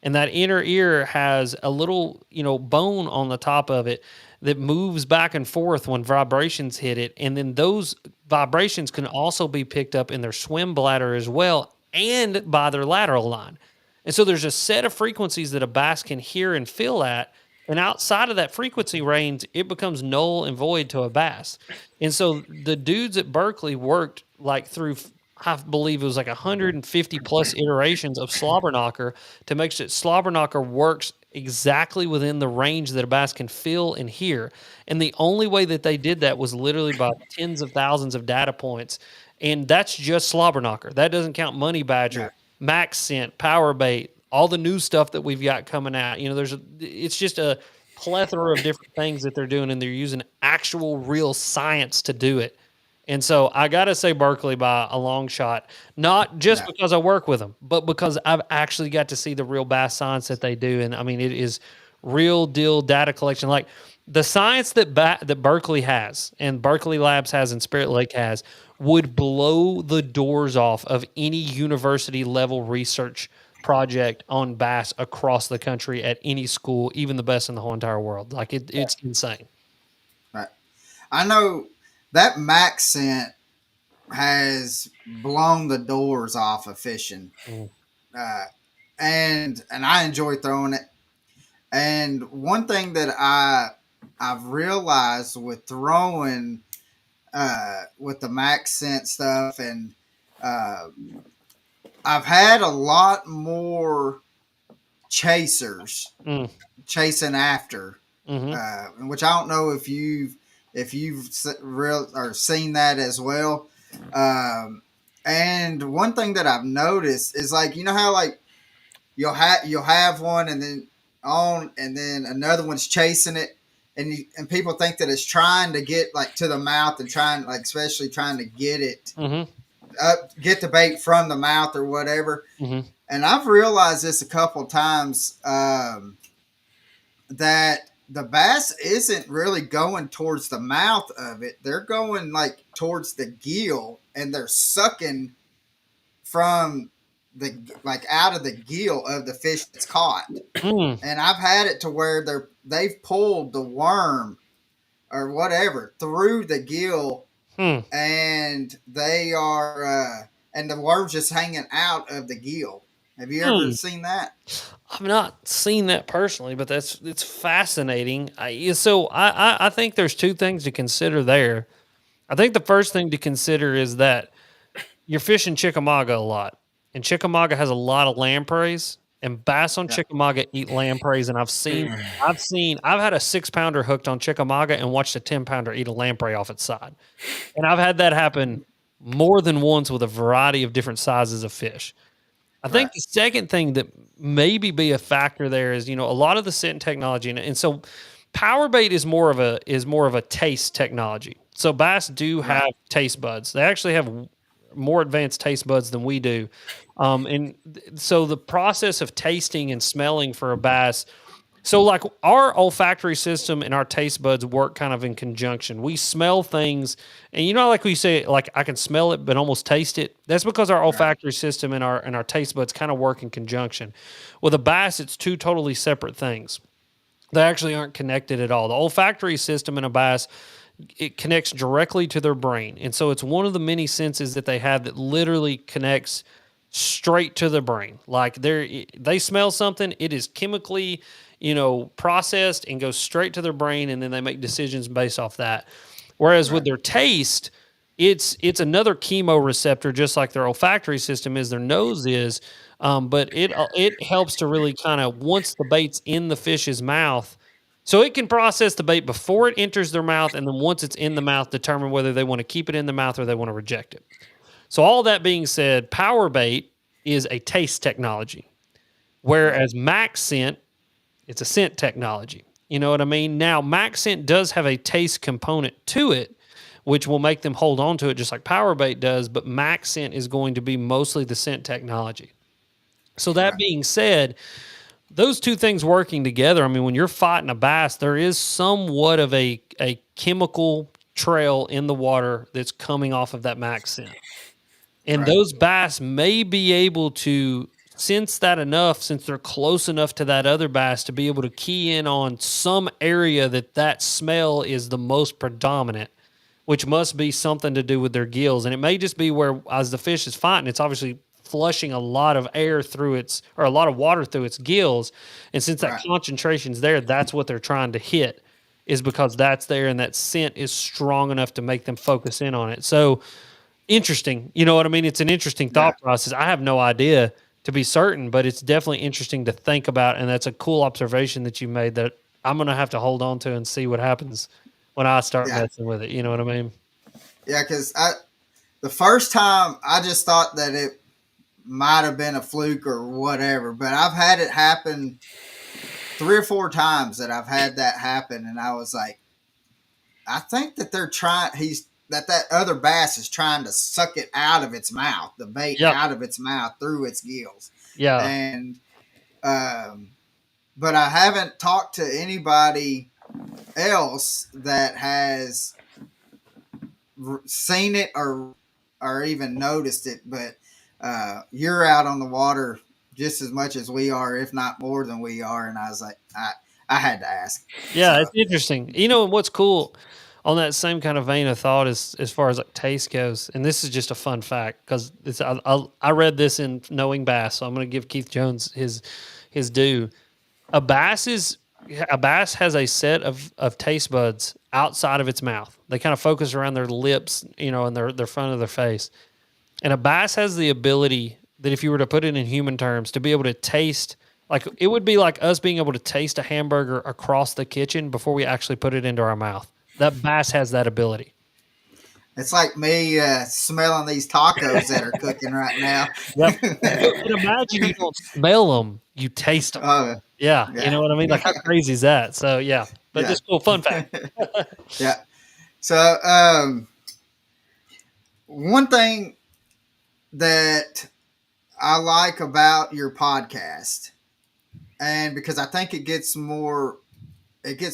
And that inner ear has a little, bone on the top of it that moves back and forth when vibrations hit it. And then those vibrations can also be picked up in their swim bladder as well and by their lateral line. And so there's a set of frequencies that a bass can hear and feel at. And outside of that frequency range, it becomes null and void to a bass. And so the dudes at Berkeley worked like through, I believe it was like 150 plus iterations of slobber knocker to make sure that slobber knocker works exactly within the range that a bass can feel and hear. And the only way that they did that was literally by tens of thousands of data points. And that's just slobber knocker. That doesn't count money badger. Yeah. Max Scent, Power Bait, all the new stuff that we've got coming out. It's just a plethora of different things that they're doing, and they're using actual real science to do it. And so I got to say Berkeley by a long shot, not just Yeah. because I work with them, but because I've actually got to see the real bass science that they do. And I mean, it is real deal data collection. Like the science that Berkeley has and Berkeley Labs has and Spirit Lake has would blow the doors off of any university level research project on bass across the country at any school, even the best in the whole entire world. Like it's insane. Right. I know that Max scent has blown the doors off of fishing, Mm. and I enjoy throwing it. And one thing that I've realized with throwing with the Max scent stuff, and uh, I've had a lot more chasers Mm. chasing after, Mm-hmm. which I don't know if you've real or seen that as well. And one thing that I've noticed is like how like you'll have one and then another one's chasing it, and people think that it's trying to get like to the mouth and trying like especially trying to get it Mm-hmm. get the bait from the mouth or whatever. Mm-hmm. And I've realized this a couple times, that the bass isn't really going towards the mouth of it. They're going like towards the gill, and they're sucking from the like out of the gill of the fish that's caught. Mm. And I've had it to where they've pulled the worm or whatever through the gill, Mm. and they are and the worm's just hanging out of the gill. Have you ever seen that? I've not seen that personally, but it's fascinating. I think there's two things to consider there. I think the first thing to consider is that you're fishing Chickamauga a lot. and Chickamauga has a lot of lampreys, and bass on Yeah. Chickamauga eat lampreys. And I've had a 6-pounder hooked on Chickamauga and watched a 10-pounder eat a lamprey off its side. And I've had that happen more than once with a variety of different sizes of fish. I think Right. the second thing that maybe be a factor there is, a lot of the scent technology, and so power bait is more of a taste technology. So bass do have taste buds. They actually have more advanced taste buds than we do. So the process of tasting and smelling for a bass, so like our olfactory system and our taste buds work kind of in conjunction. We smell things, and like we say, like I can smell it but almost taste it. That's because our olfactory system and our taste buds kind of work in conjunction. With a bass, it's two totally separate things. They actually aren't connected at all. The olfactory system in a bass, it connects directly to their brain. And so it's one of the many senses that they have that literally connects straight to the brain. Like they smell something, it is chemically, processed and goes straight to their brain, and then they make decisions based off that. Whereas with their taste, it's another chemoreceptor, just like their olfactory system is, their nose is. But it helps to really kind of, once the bait's in the fish's mouth, so it can process the bait before it enters their mouth, and then once it's in the mouth, determine whether they want to keep it in the mouth or they want to reject it. So all that being said, power bait is a taste technology, whereas Max Scent, it's a scent technology. You know what I mean? Now, Max Scent does have a taste component to it, which will make them hold on to it just like power bait does, but Max Scent is going to be mostly the scent technology. So that being said, those two things working together, I mean, when you're fighting a bass, there is somewhat of a chemical trail in the water that's coming off of that Max Scent. And those bass may be able to sense that enough, since they're close enough to that other bass, to be able to key in on some area that smell is the most predominant, which must be something to do with their gills. And it may just be where, as the fish is fighting, it's obviously flushing a lot of air through or a lot of water through its gills. And since that concentration's there, that's what they're trying to hit, is because that's there and that scent is strong enough to make them focus in on it. So interesting. You know what I mean? It's an interesting thought process. I have no idea to be certain, but it's definitely interesting to think about. And that's a cool observation that you made that I'm going to have to hold on to and see what happens when I start messing with it. You know what I mean? Yeah, because the first time I just thought that it might have been a fluke or whatever, but I've had it happen 3 or 4 times that I've had that happen, and I was like, I think that they're trying. That other bass is trying to suck it out of its mouth, the bait out of its mouth through its gills. Yeah, and but I haven't talked to anybody else that has seen it or even noticed it. But you're out on the water just as much as we are, if not more than we are. And I was like, I had to ask. Yeah, so. It's interesting. You know what's cool on that same kind of vein of thought as far as like taste goes, and this is just a fun fact because I read this in Knowing Bass, so I'm going to give Keith Jones his due. A bass has a set of taste buds outside of its mouth. They kind of focus around their lips, and their front of their face. And a bass has the ability that, if you were to put it in human terms, to be able to taste, like it would be like us being able to taste a hamburger across the kitchen before we actually put it into our mouth. That bass has that ability. It's like me smelling these tacos that are cooking right now. Yep. And imagine you don't smell them, you taste them. Yeah, you know what I mean? Like, how crazy is that? So, yeah, but just cool fun fact. Yeah. So, one thing that I like about your podcast, and because I think it gets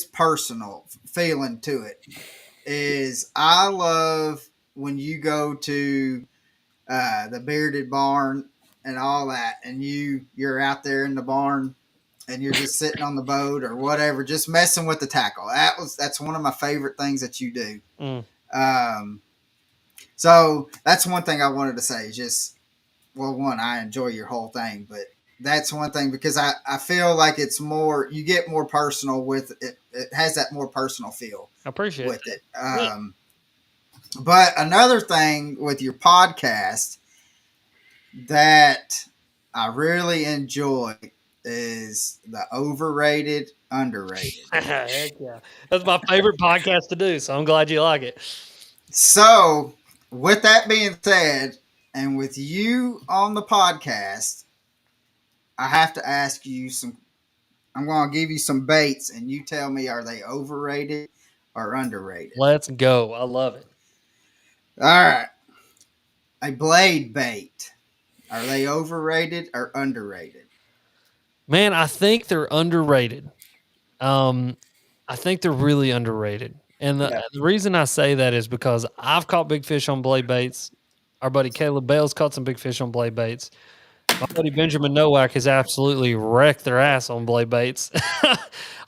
personal feeling to it, is I love when you go to the Bearded Barn and all that, and you're out there in the barn and you're just sitting on the boat or whatever, just messing with the tackle. That's one of my favorite things that you do. So that's one thing I wanted to say. Just, well, one, I enjoy your whole thing, but that's one thing because I feel like it's more, you get more personal with it. It has that more personal feel. I appreciate with it. But another thing with your podcast, that I really enjoy is the overrated, underrated. Heck yeah. That's my favorite podcast to do, so I'm glad you like it. So, with that being said, and with you on the podcast, I have to ask you some. I'm going to give you some baits, and you tell me, are they overrated or underrated? Let's go. I love it. All right. A blade bait. Are they overrated or underrated? Man, I think they're underrated. I think they're really underrated. And Yeah. the reason I say that is because I've caught big fish on blade baits. Our buddy Caleb Bell's caught some big fish on blade baits. My buddy Benjamin Nowak has absolutely wrecked their ass on blade baits. I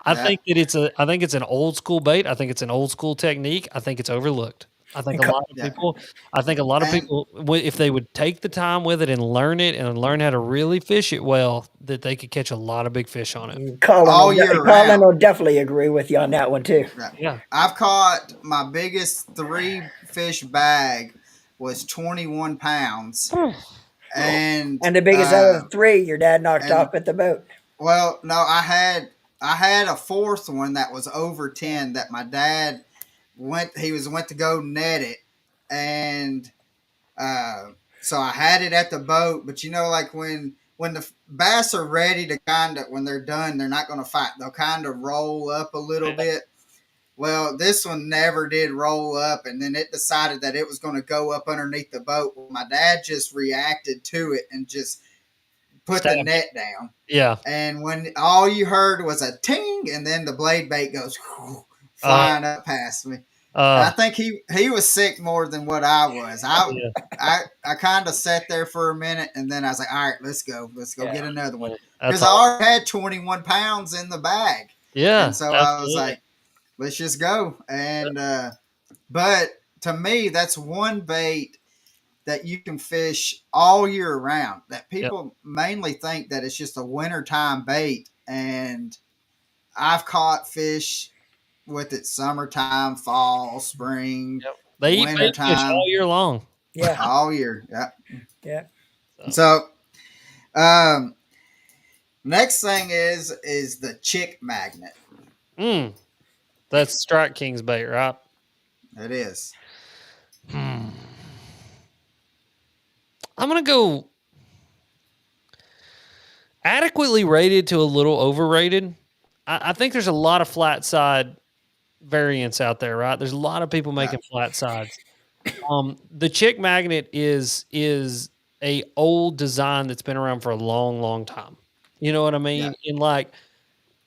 Yeah. think that I think it's an old school bait. I think it's an old school technique. I think it's overlooked. I think a lot of Yeah. people, I think a lot of And- people, if they would take the time with it and learn it and learn how to really fish it well, that they could catch a lot of big fish on it. All year Colin round. will definitely agree with you on that one too. Yeah. I've caught my biggest 3 fish bag was 21 pounds. And And the biggest out of the 3, your dad knocked and- off at the boat. well, no, I had a 4th one that was over 10 that my dad went to go net it, and so I had it at the boat. But like when the bass are ready to when they're done, they're not going to fight. They'll kind of roll up a little bit. Well, this one never did roll up, and then it decided that it was going to go up underneath the boat. Well, my dad just reacted to it and just put the net down. Yeah. And when all you heard was a ting, and then the blade bait goes flying up past me. I think he was sick more than what I was. I kind of sat there for a minute, and then I was like, all right, let's go get another one. Because I already had 21 pounds in the bag. Yeah. And so I was like, let's just go. And but to me, that's one bait that you can fish all year round. That people mainly think that it's just a wintertime bait. And I've caught fish with it summertime, fall, spring. Yep. They eat bait fish all year long. Yeah. All year. Yeah. Yeah. So next thing is the chick magnet. That's Strike King's bait, right? It is. I'm gonna go adequately rated to a little overrated. I think there's a lot of flat side variants out there, right? There's a lot of people making flat sides. The chick magnet is a old design that's been around for a long, long time. You know what I mean? Yeah. And like,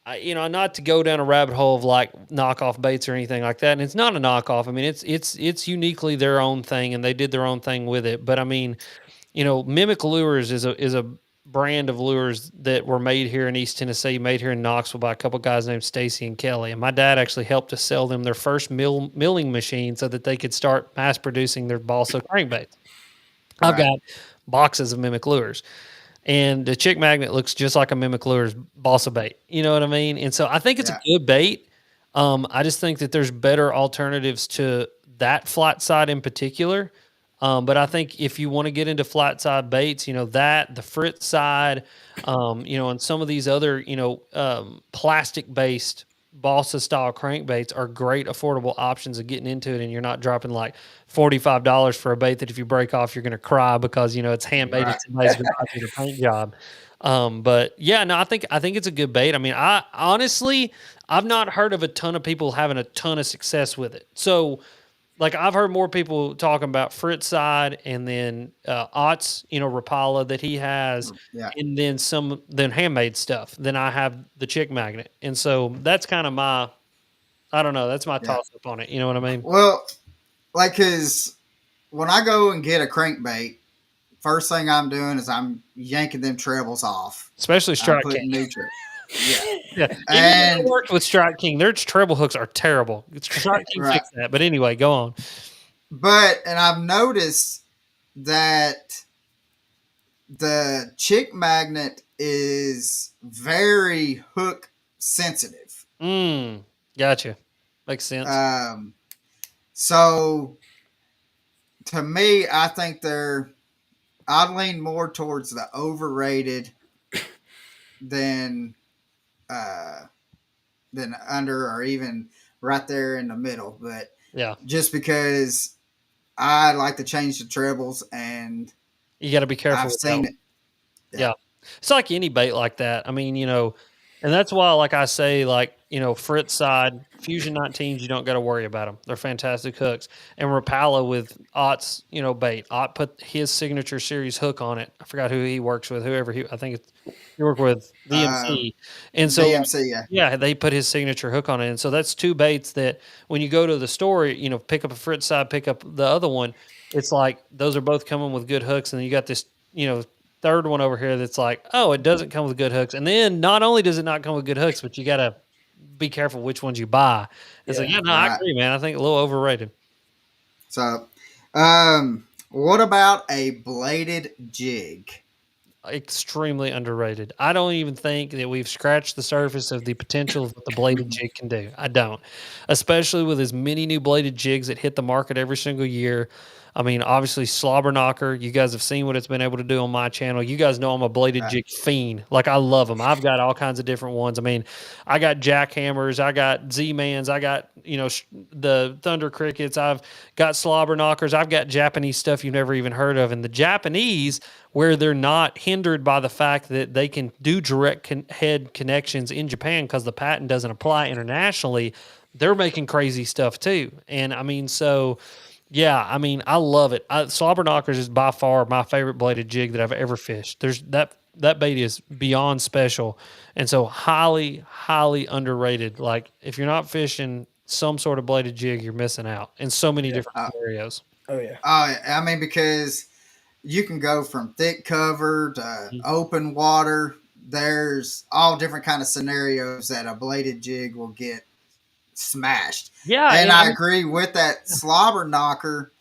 not to go down a rabbit hole of like knockoff baits or anything like that. And it's not a knockoff. I mean, it's uniquely their own thing, and they did their own thing with it. But I mean, Mimic Lures is a brand of lures that were made here in East Tennessee, made here in Knoxville by a couple guys named Stacy and Kelly. And my dad actually helped to sell them their first milling machine so that they could start mass producing their balsa crankbaits. I've got boxes of Mimic Lures. And the chick magnet looks just like a Mimic Lures balsa bait. You know what I mean? And so I think it's a good bait. I just think that there's better alternatives to that flat side in particular. But I think if you want to get into flat side baits, the Fritz side, and some of these other, plastic based balsa style crankbaits are great affordable options of getting into it. And you're not dropping like $45 for a bait that if you break off, you're going to cry because, it's handmade in somebody's garage with a paint job. But yeah, no, I think it's a good bait. I mean, I've not heard of a ton of people having a ton of success with it. So, like, I've heard more people talking about Fritz side and then Ott's, Rapala that he has, and then handmade stuff. Then I have the chick magnet. And so that's kind of that's my toss up on it. You know what I mean? Well, like, because when I go and get a crankbait, first thing I'm doing is I'm yanking them trebles off. Especially Strike King. Yeah. And I worked with Strike King. Their treble hooks are terrible. Strike King fixed that. But anyway, go on. And I've noticed that the chick magnet is very hook sensitive. Gotcha. Makes sense. So to me, I think they're I lean more towards the overrated than uh, than under, or even right there in the middle. But Yeah. just because I like to change the trebles, and You got to be careful I've with that seen one. it. Yeah. It's like any bait like that. I mean, and that's why, like I say, like, Fritz side, Fusion 19s, you don't got to worry about them. They're fantastic hooks. And Rapala with Ott's, bait. Ott put his signature series hook on it. I forgot who he works with, I think he worked with DMC. And so, DMC, yeah. yeah, they put his signature hook on it. And so that's two baits that when you go to the store, pick up a Fritz side, pick up the other one. It's like those are both coming with good hooks. And then you got this, third one over here that's like, oh, it doesn't come with good hooks. And then not only does it not come with good hooks, but you got to be careful which ones you buy. It's like, yeah, no, I agree, man. I think a little overrated. So, what about a bladed jig? Extremely underrated. I don't even think that we've scratched the surface of the potential of what the bladed jig can do. I don't. Especially with as many new bladed jigs that hit the market every single year. I mean, obviously, Slobber Knocker, you guys have seen what it's been able to do on my channel. You guys know I'm a bladed jig fiend. Like, I love them. I've got all kinds of different ones. I mean, I got jackhammers, I got Z-Mans, I got, the Thunder Crickets, I've got Slobber Knockers, I've got Japanese stuff you've never even heard of. And the Japanese, where they're not hindered by the fact that they can do direct head connections in Japan because the patent doesn't apply internationally, they're making crazy stuff too. And I mean, so yeah, I mean, I love it. Slobber Knockers is by far my favorite bladed jig that I've ever fished. There's that bait is beyond special, and so highly, highly underrated. Like, if you're not fishing some sort of bladed jig, you're missing out in so many different scenarios. Oh yeah. I mean, because you can go from thick cover to open water. There's all different kind of scenarios that a bladed jig will get smashed. Yeah, and I agree with that. Slobber Knocker,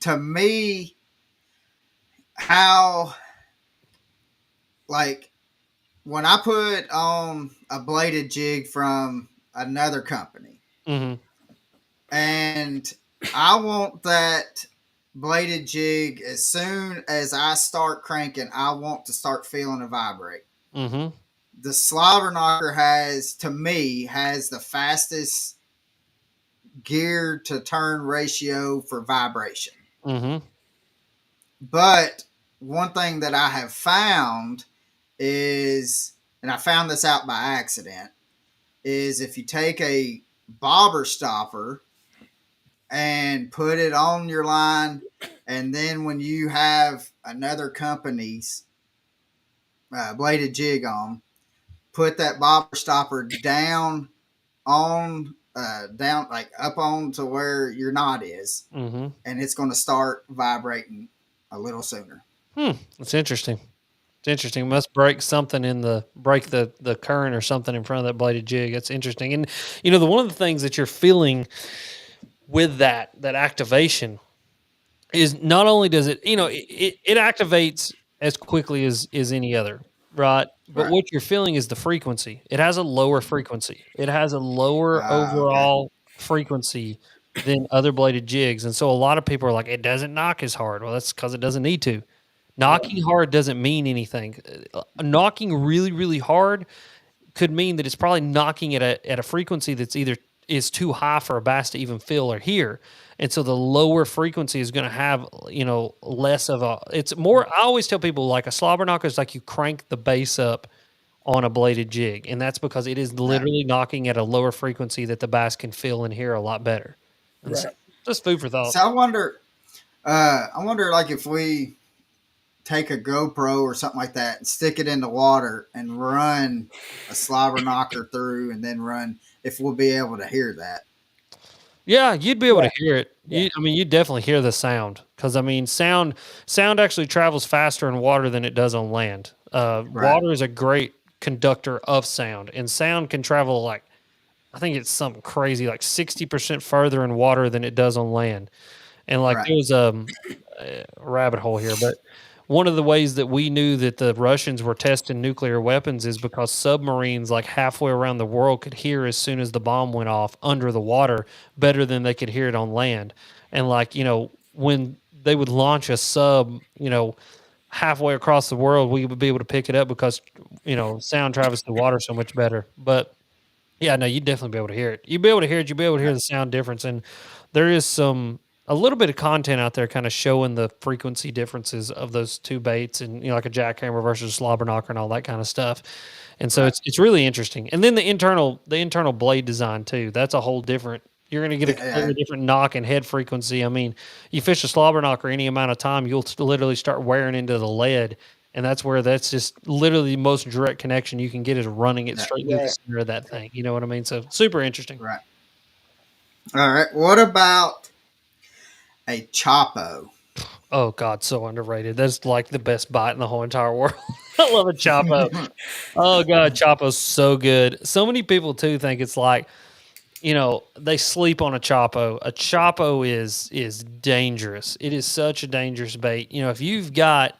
to me, how, like, when I put on a bladed jig from another company, and I want that bladed jig, as soon as I start cranking, I want to start feeling it vibrate. The Slobber Knocker to me, has the fastest gear to turn ratio for vibration. But one thing that I have found is, and I found this out by accident, is if you take a bobber stopper and put it on your line, and then when you have another company's bladed jig on, put that bobber stopper down like up on to where your knot is, and it's going to start vibrating a little sooner. That's interesting. It's interesting. It must break something break the current or something in front of that bladed jig. That's interesting. And one of the things that you're feeling with that activation is not only does it it activates as quickly as any other, right? But what you're feeling is the frequency. It has a lower frequency. It has a lower overall frequency than other bladed jigs. And so a lot of people are like, it doesn't knock as hard. Well, that's because it doesn't need to. Knocking hard doesn't mean anything. Knocking really, really hard could mean that it's probably knocking at a frequency that's either is too high for a bass to even feel or hear. And so the lower frequency is going to have, less of it's more, I always tell people, like, a Slobber Knocker is like you crank the bass up on a bladed jig. And that's because it is literally knocking at a lower frequency that the bass can feel and hear a lot better. So, just food for thought. So I wonder, like, if we take a GoPro or something like that and stick it in the water and run a Slobber Knocker through, and then run, if we'll be able to hear that. Yeah, you'd be able to hear it. You'd definitely hear the sound, because sound actually travels faster in water than it does on land. Water is a great conductor of sound, and sound can travel, like, I think it's something crazy, like 60% further in water than it does on land. And there's a rabbit hole here, but one of the ways that we knew that the Russians were testing nuclear weapons is because submarines, like, halfway around the world, could hear as soon as the bomb went off under the water better than they could hear it on land. And, like, when they would launch a sub, halfway across the world, we would be able to pick it up because sound travels through water so much better. But yeah, no, you'd definitely be able to hear it. You'd be able to hear it. You'd be able to hear the sound difference, and there is a little bit of content out there kind of showing the frequency differences of those two baits, and like a jackhammer versus a slobber knocker and all that kind of stuff. And so it's really interesting. And then the internal blade design too. That's a whole different. You're going to get a completely different knock and head frequency. I mean, you fish a slobber knocker any amount of time, you'll literally start wearing into the lead. And that's just literally the most direct connection you can get is running it straight through the center of that thing. You know what I mean? So super interesting. Right. All right. What about a Chapo? Oh God, so underrated. That's like the best bite in the whole entire world. I love a Chapo. Oh God, Chapo's so good. So many people too think it's like, they sleep on a Chapo. A Chapo is dangerous. It is such a dangerous bait. If you've got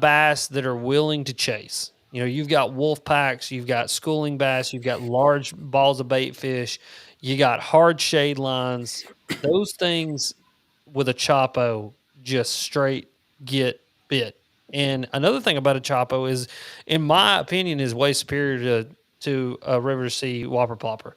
bass that are willing to chase, you've got wolf packs, you've got schooling bass, you've got large balls of bait fish, you got hard shade lines, those things with a Chapo just straight get bit. And another thing about a Chapo is, in my opinion, is way superior to a river to sea whopper plopper.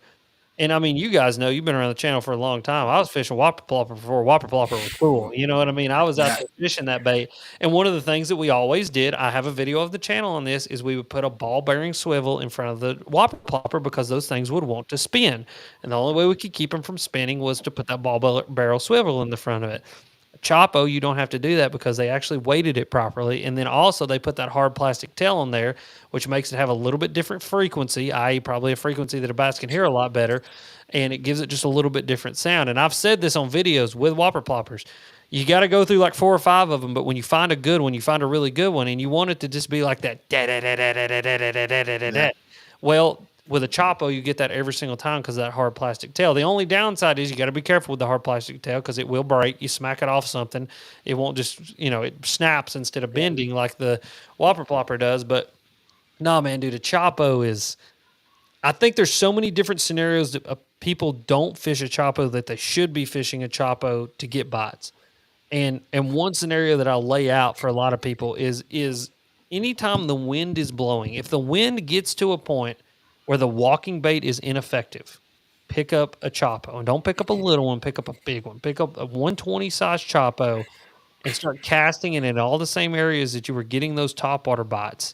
And I mean, you guys know, you've been around the channel for a long time. I was fishing whopper plopper before whopper plopper was cool. You know what I mean? I was out there fishing that bait. And one of the things that we always did, I have a video of the channel on this, is we would put a ball bearing swivel in front of the whopper plopper because those things would want to spin. And the only way we could keep them from spinning was to put that ball barrel swivel in the front of it. Chapo, you don't have to do that because they actually weighted it properly. And then also they put that hard plastic tail on there, which makes it have a little bit different frequency, i.e. probably a frequency that a bass can hear a lot better. And it gives it just a little bit different sound. And I've said this on videos with whopper ploppers. You got to go through like 4 or 5 of them, but when you find a good one, you find a really good one, and you want it to just be like that. Well, with a Chapo, you get that every single time because of that hard plastic tail. The only downside is you got to be careful with the hard plastic tail because it will break. You smack it off something, it won't just, it snaps instead of bending like the whopper plopper does. But no, man, dude, a Chapo is. I think there's so many different scenarios that people don't fish a Chapo that they should be fishing a Chapo to get bites. And one scenario that I'll lay out for a lot of people is anytime the wind is blowing, if the wind gets to a point where the walking bait is ineffective, pick up a Chapo. And don't pick up a little one, pick up a big one. Pick up a 120 size Chapo and start casting it in all the same areas that you were getting those topwater bites.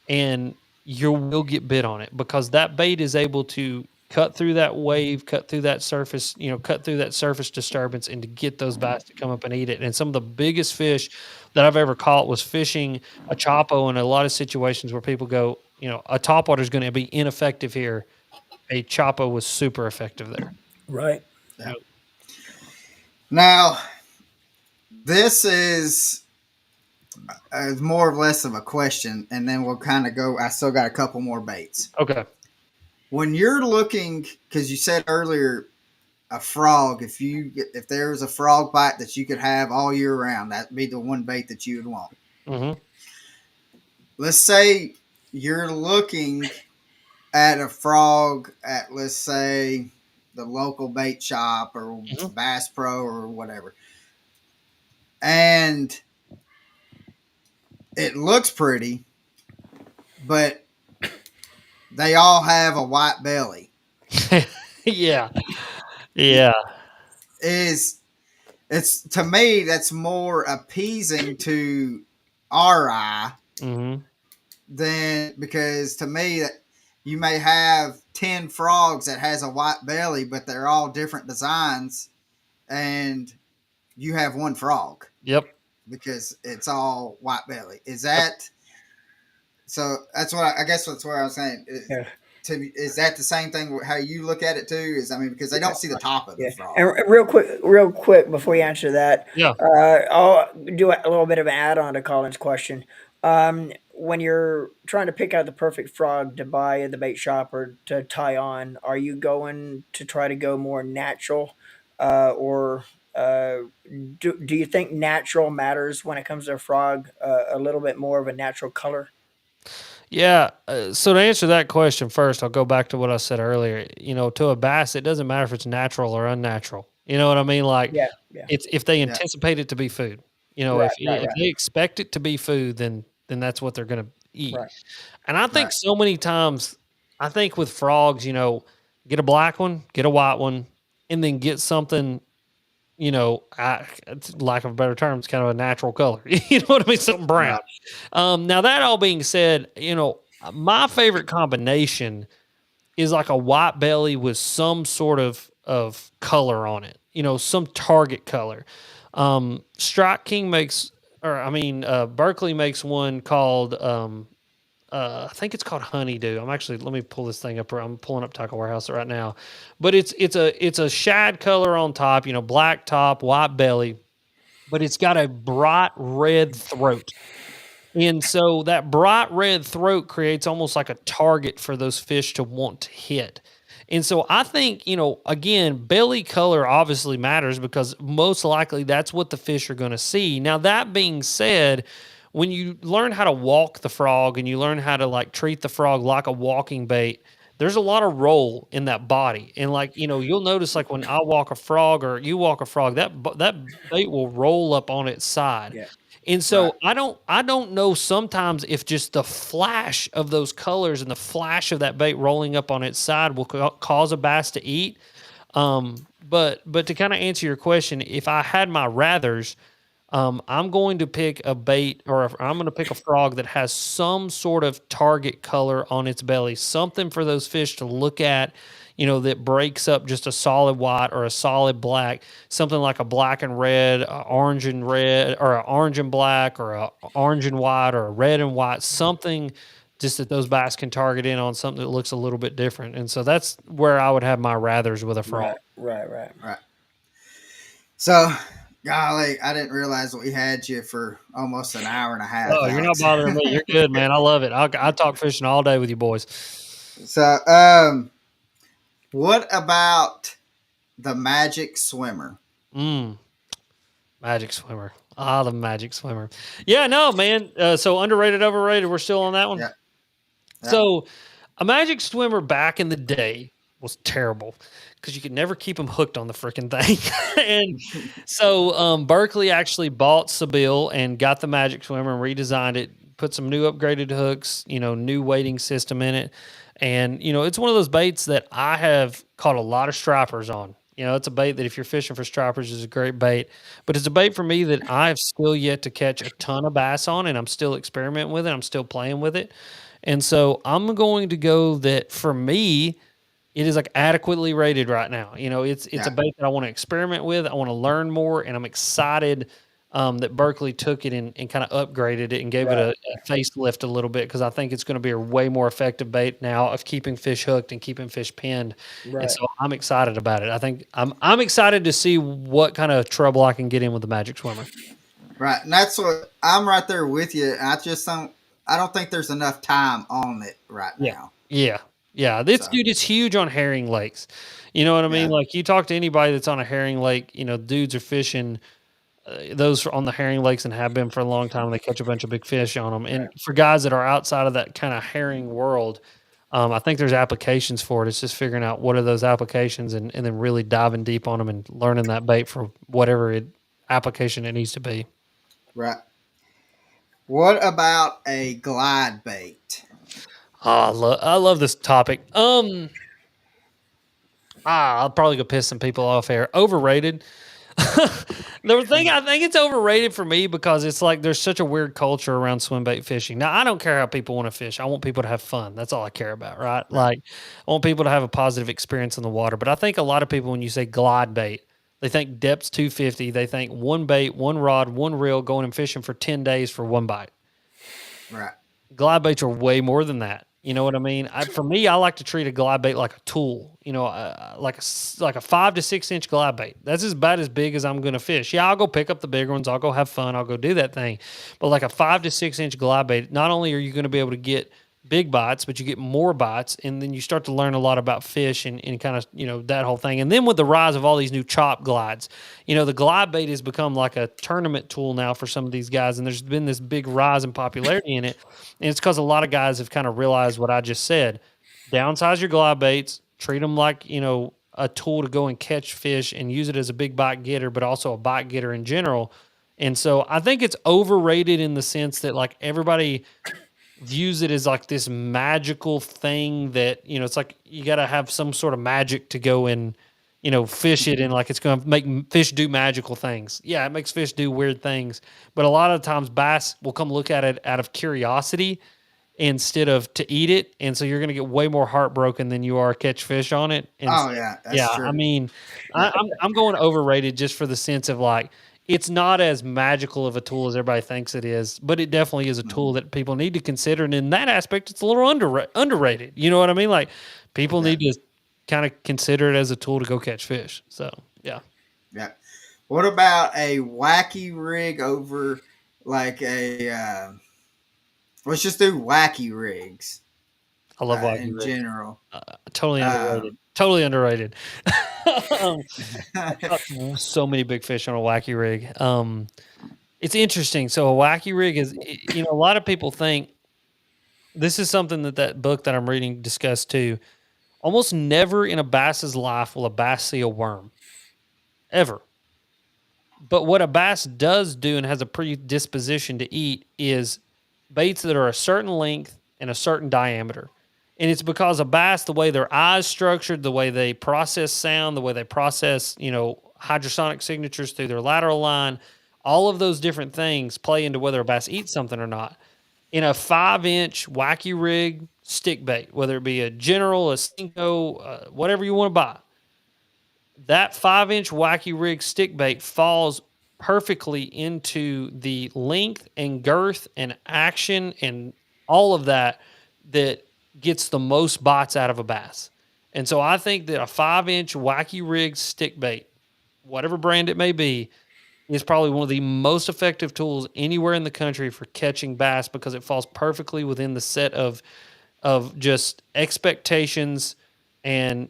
And you will get bit on it because that bait is able to cut through that wave, cut through that surface, cut through that surface disturbance and to get those bass to come up and eat it. And some of the biggest fish that I've ever caught was fishing a Chapo in a lot of situations where people go, a topwater is going to be ineffective here. A Chapo was super effective there. Right. Yeah. Now, this is more or less of a question, and then we'll kind of go. I still got a couple more baits. Okay. When you're looking, because you said earlier, a frog, if there was a frog bite that you could have all year round, that'd be the one bait that you would want. Mm-hmm. Let's say you're looking at a frog at, let's say, the local bait shop or Bass Pro or whatever. And it looks pretty, but they all have a white belly. Yeah. Yeah. It's to me, that's more appeasing to our eye than, because to me, you may have 10 frogs that has a white belly, but they're all different designs, and you have one frog. Yep. Because it's all white belly. Is that so? That's what I guess that's what I was saying. Is that the same thing? How you look at it too? Because they don't see the top of the frog. And real quick before you answer that, I'll do a little bit of an add-on to Colin's question. When you're trying to pick out the perfect frog to buy at the bait shop or to tie on, are you going to try to go more natural, or do you think natural matters when it comes to a frog? A little bit more of a natural color. Yeah. So to answer that question first, I'll go back to what I said earlier. To a bass, it doesn't matter if it's natural or unnatural. You know what I mean? Like, Yeah. It's if they Yeah. anticipate it to be food. You know, Right, if right. they expect it to be food, then that's what they're going to eat. Right. And I think Right. so many times, I think with frogs, you know, get a black one, get a white one, and then get something, you know, lack of a better term, it's kind of a natural color. You know what I mean? Something brown. Right. Now that all being said, you know, my favorite combination is like a white belly with some sort of color on it. You know, some target color. Strike King makes, Berkeley makes one called I think it's called Honeydew. Let me pull this thing up. I'm pulling up Tackle Warehouse right now, but it's a shad color on top. You know, black top, white belly, but it's got a bright red throat. And so that bright red throat creates almost like a target for those fish to want to hit. And so I think, you know, again, belly color obviously matters because most likely that's what the fish are going to see. Now, that being said, when you learn how to walk the frog and you learn how to like treat the frog like a walking bait, there's a lot of roll in that body. And like, you know, you'll notice like when I walk a frog or you walk a frog, that bait will roll up on its side. Yeah. And so Right. I don't know sometimes if just the flash of those colors and the flash of that bait rolling up on its side will cause a bass to eat. But to kind of answer your question, if I had my rathers, I'm going to pick a bait I'm going to pick a frog that has some sort of target color on its belly, something for those fish to look at, you know, that breaks up just a solid white or a solid black, something like a black and red, a orange and red, or an orange and black, or a orange and white, or a red and white, something just that those bass can target in on something that looks a little bit different. And so that's where I would have my rathers with a frog. Right. Right. So, golly, I didn't realize we had you for almost an hour and a half. Oh, you're not Alex. bothering me. You're good, man. I love it. I talk fishing all day with you boys. So, what about the Magic Swimmer? Magic Swimmer. Ah, the Magic Swimmer. Yeah, no, man. So underrated, overrated. We're still on that one. Yeah. Yeah. So a Magic Swimmer back in the day was terrible because you could never keep them hooked on the freaking thing. And so Berkeley actually bought Sebile and got the Magic Swimmer and redesigned it, put some new upgraded hooks, you know, new weighting system in it. And, you know, it's one of those baits that I have caught a lot of stripers on. You know, it's a bait that if you're fishing for stripers is a great bait, but it's a bait for me that I have still yet to catch a ton of bass on, and I'm still experimenting with it. I'm still playing with it. And so I'm going to go that for me, it is like adequately rated right now. You know, it's a bait that I want to experiment with. I want to learn more, and I'm excited that Berkeley took it and kind of upgraded it and gave it a facelift a little bit because I think it's going to be a way more effective bait now of keeping fish hooked and keeping fish pinned. Right. And so I'm excited about it. I think I'm excited to see what kind of trouble I can get in with the Magic Swimmer. Right, and that's what I'm right there with you. I don't think there's enough time on it right now. Yeah. Dude, it's huge on herring lakes. You know what I mean? Yeah. Like you talk to anybody that's on a herring lake, you know, dudes are fishing those on the herring lakes and have been for a long time. And they catch a bunch of big fish on them. And for guys that are outside of that kind of herring world, I think there's applications for it. It's just figuring out what are those applications and then really diving deep on them and learning that bait for whatever application it needs to be. Right. What about a glide bait? Oh, I love this topic. I'll probably go piss some people off here. Overrated. The thing I think it's overrated for me because it's like there's such a weird culture around swim bait fishing. Now I don't care how people want to fish. I want people to have fun. That's all I care about, right? Like I want people to have a positive experience in the water. But I think a lot of people when you say glide bait, they think depth's 250. They think one bait, one rod, one reel, going and fishing for 10 days for one bite. Right. Glide baits are way more than that. You know what I mean? For me, I like to treat a glide bait like a tool. You know, like a 5 to 6 inch glide bait. That's about as big as I'm going to fish. Yeah, I'll go pick up the bigger ones. I'll go have fun. I'll go do that thing. But like a 5 to 6 inch glide bait, not only are you going to be able to get big bites, but you get more bites, and then you start to learn a lot about fish and kind of, you know, that whole thing. And then with the rise of all these new chop glides, you know, the glide bait has become like a tournament tool now for some of these guys, and there's been this big rise in popularity in it. And it's because a lot of guys have kind of realized what I just said. Downsize your glide baits, treat them like, you know, a tool to go and catch fish and use it as a big bite getter, but also a bite getter in general. And so I think it's overrated in the sense that like everybody views it as like this magical thing that, it's like you got to have some sort of magic to go and, fish it, and like it's going to make fish do magical things. Yeah, it makes fish do weird things. But a lot of times bass will come look at it out of curiosity instead of to eat it. And so you're going to get way more heartbroken than you are catch fish on it. And Oh yeah, that's yeah, true. I mean, I'm going overrated just for the sense of like, it's not as magical of a tool as everybody thinks it is, but it definitely is a tool that people need to consider. And in that aspect, it's a little underrated. You know what I mean? Like people need to kind of consider it as a tool to go catch fish. So yeah. Yeah. What about a wacky rig over like a? Let's just do wacky rigs. I love wacky in rigs. general. Totally underrated. Totally underrated. I caught so many big fish on a wacky rig. It's interesting. So a wacky rig is, a lot of people think this is something that book that I'm reading discussed too. Almost never in a bass's life will a bass see a worm, ever. But what a bass does do and has a predisposition to eat is baits that are a certain length and a certain diameter. And it's because a bass, the way their eyes structured, the way they process sound, the way they process, hydrosonic signatures through their lateral line, all of those different things play into whether a bass eats something or not. In a 5-inch wacky rig stick bait, whether it be a General, a Cinco, whatever you want to buy, that 5-inch wacky rig stick bait falls perfectly into the length and girth and action and all of that gets the most bites out of a bass. And so I think that a 5-inch wacky rig stick bait, whatever brand it may be, is probably one of the most effective tools anywhere in the country for catching bass because it falls perfectly within the set of just expectations and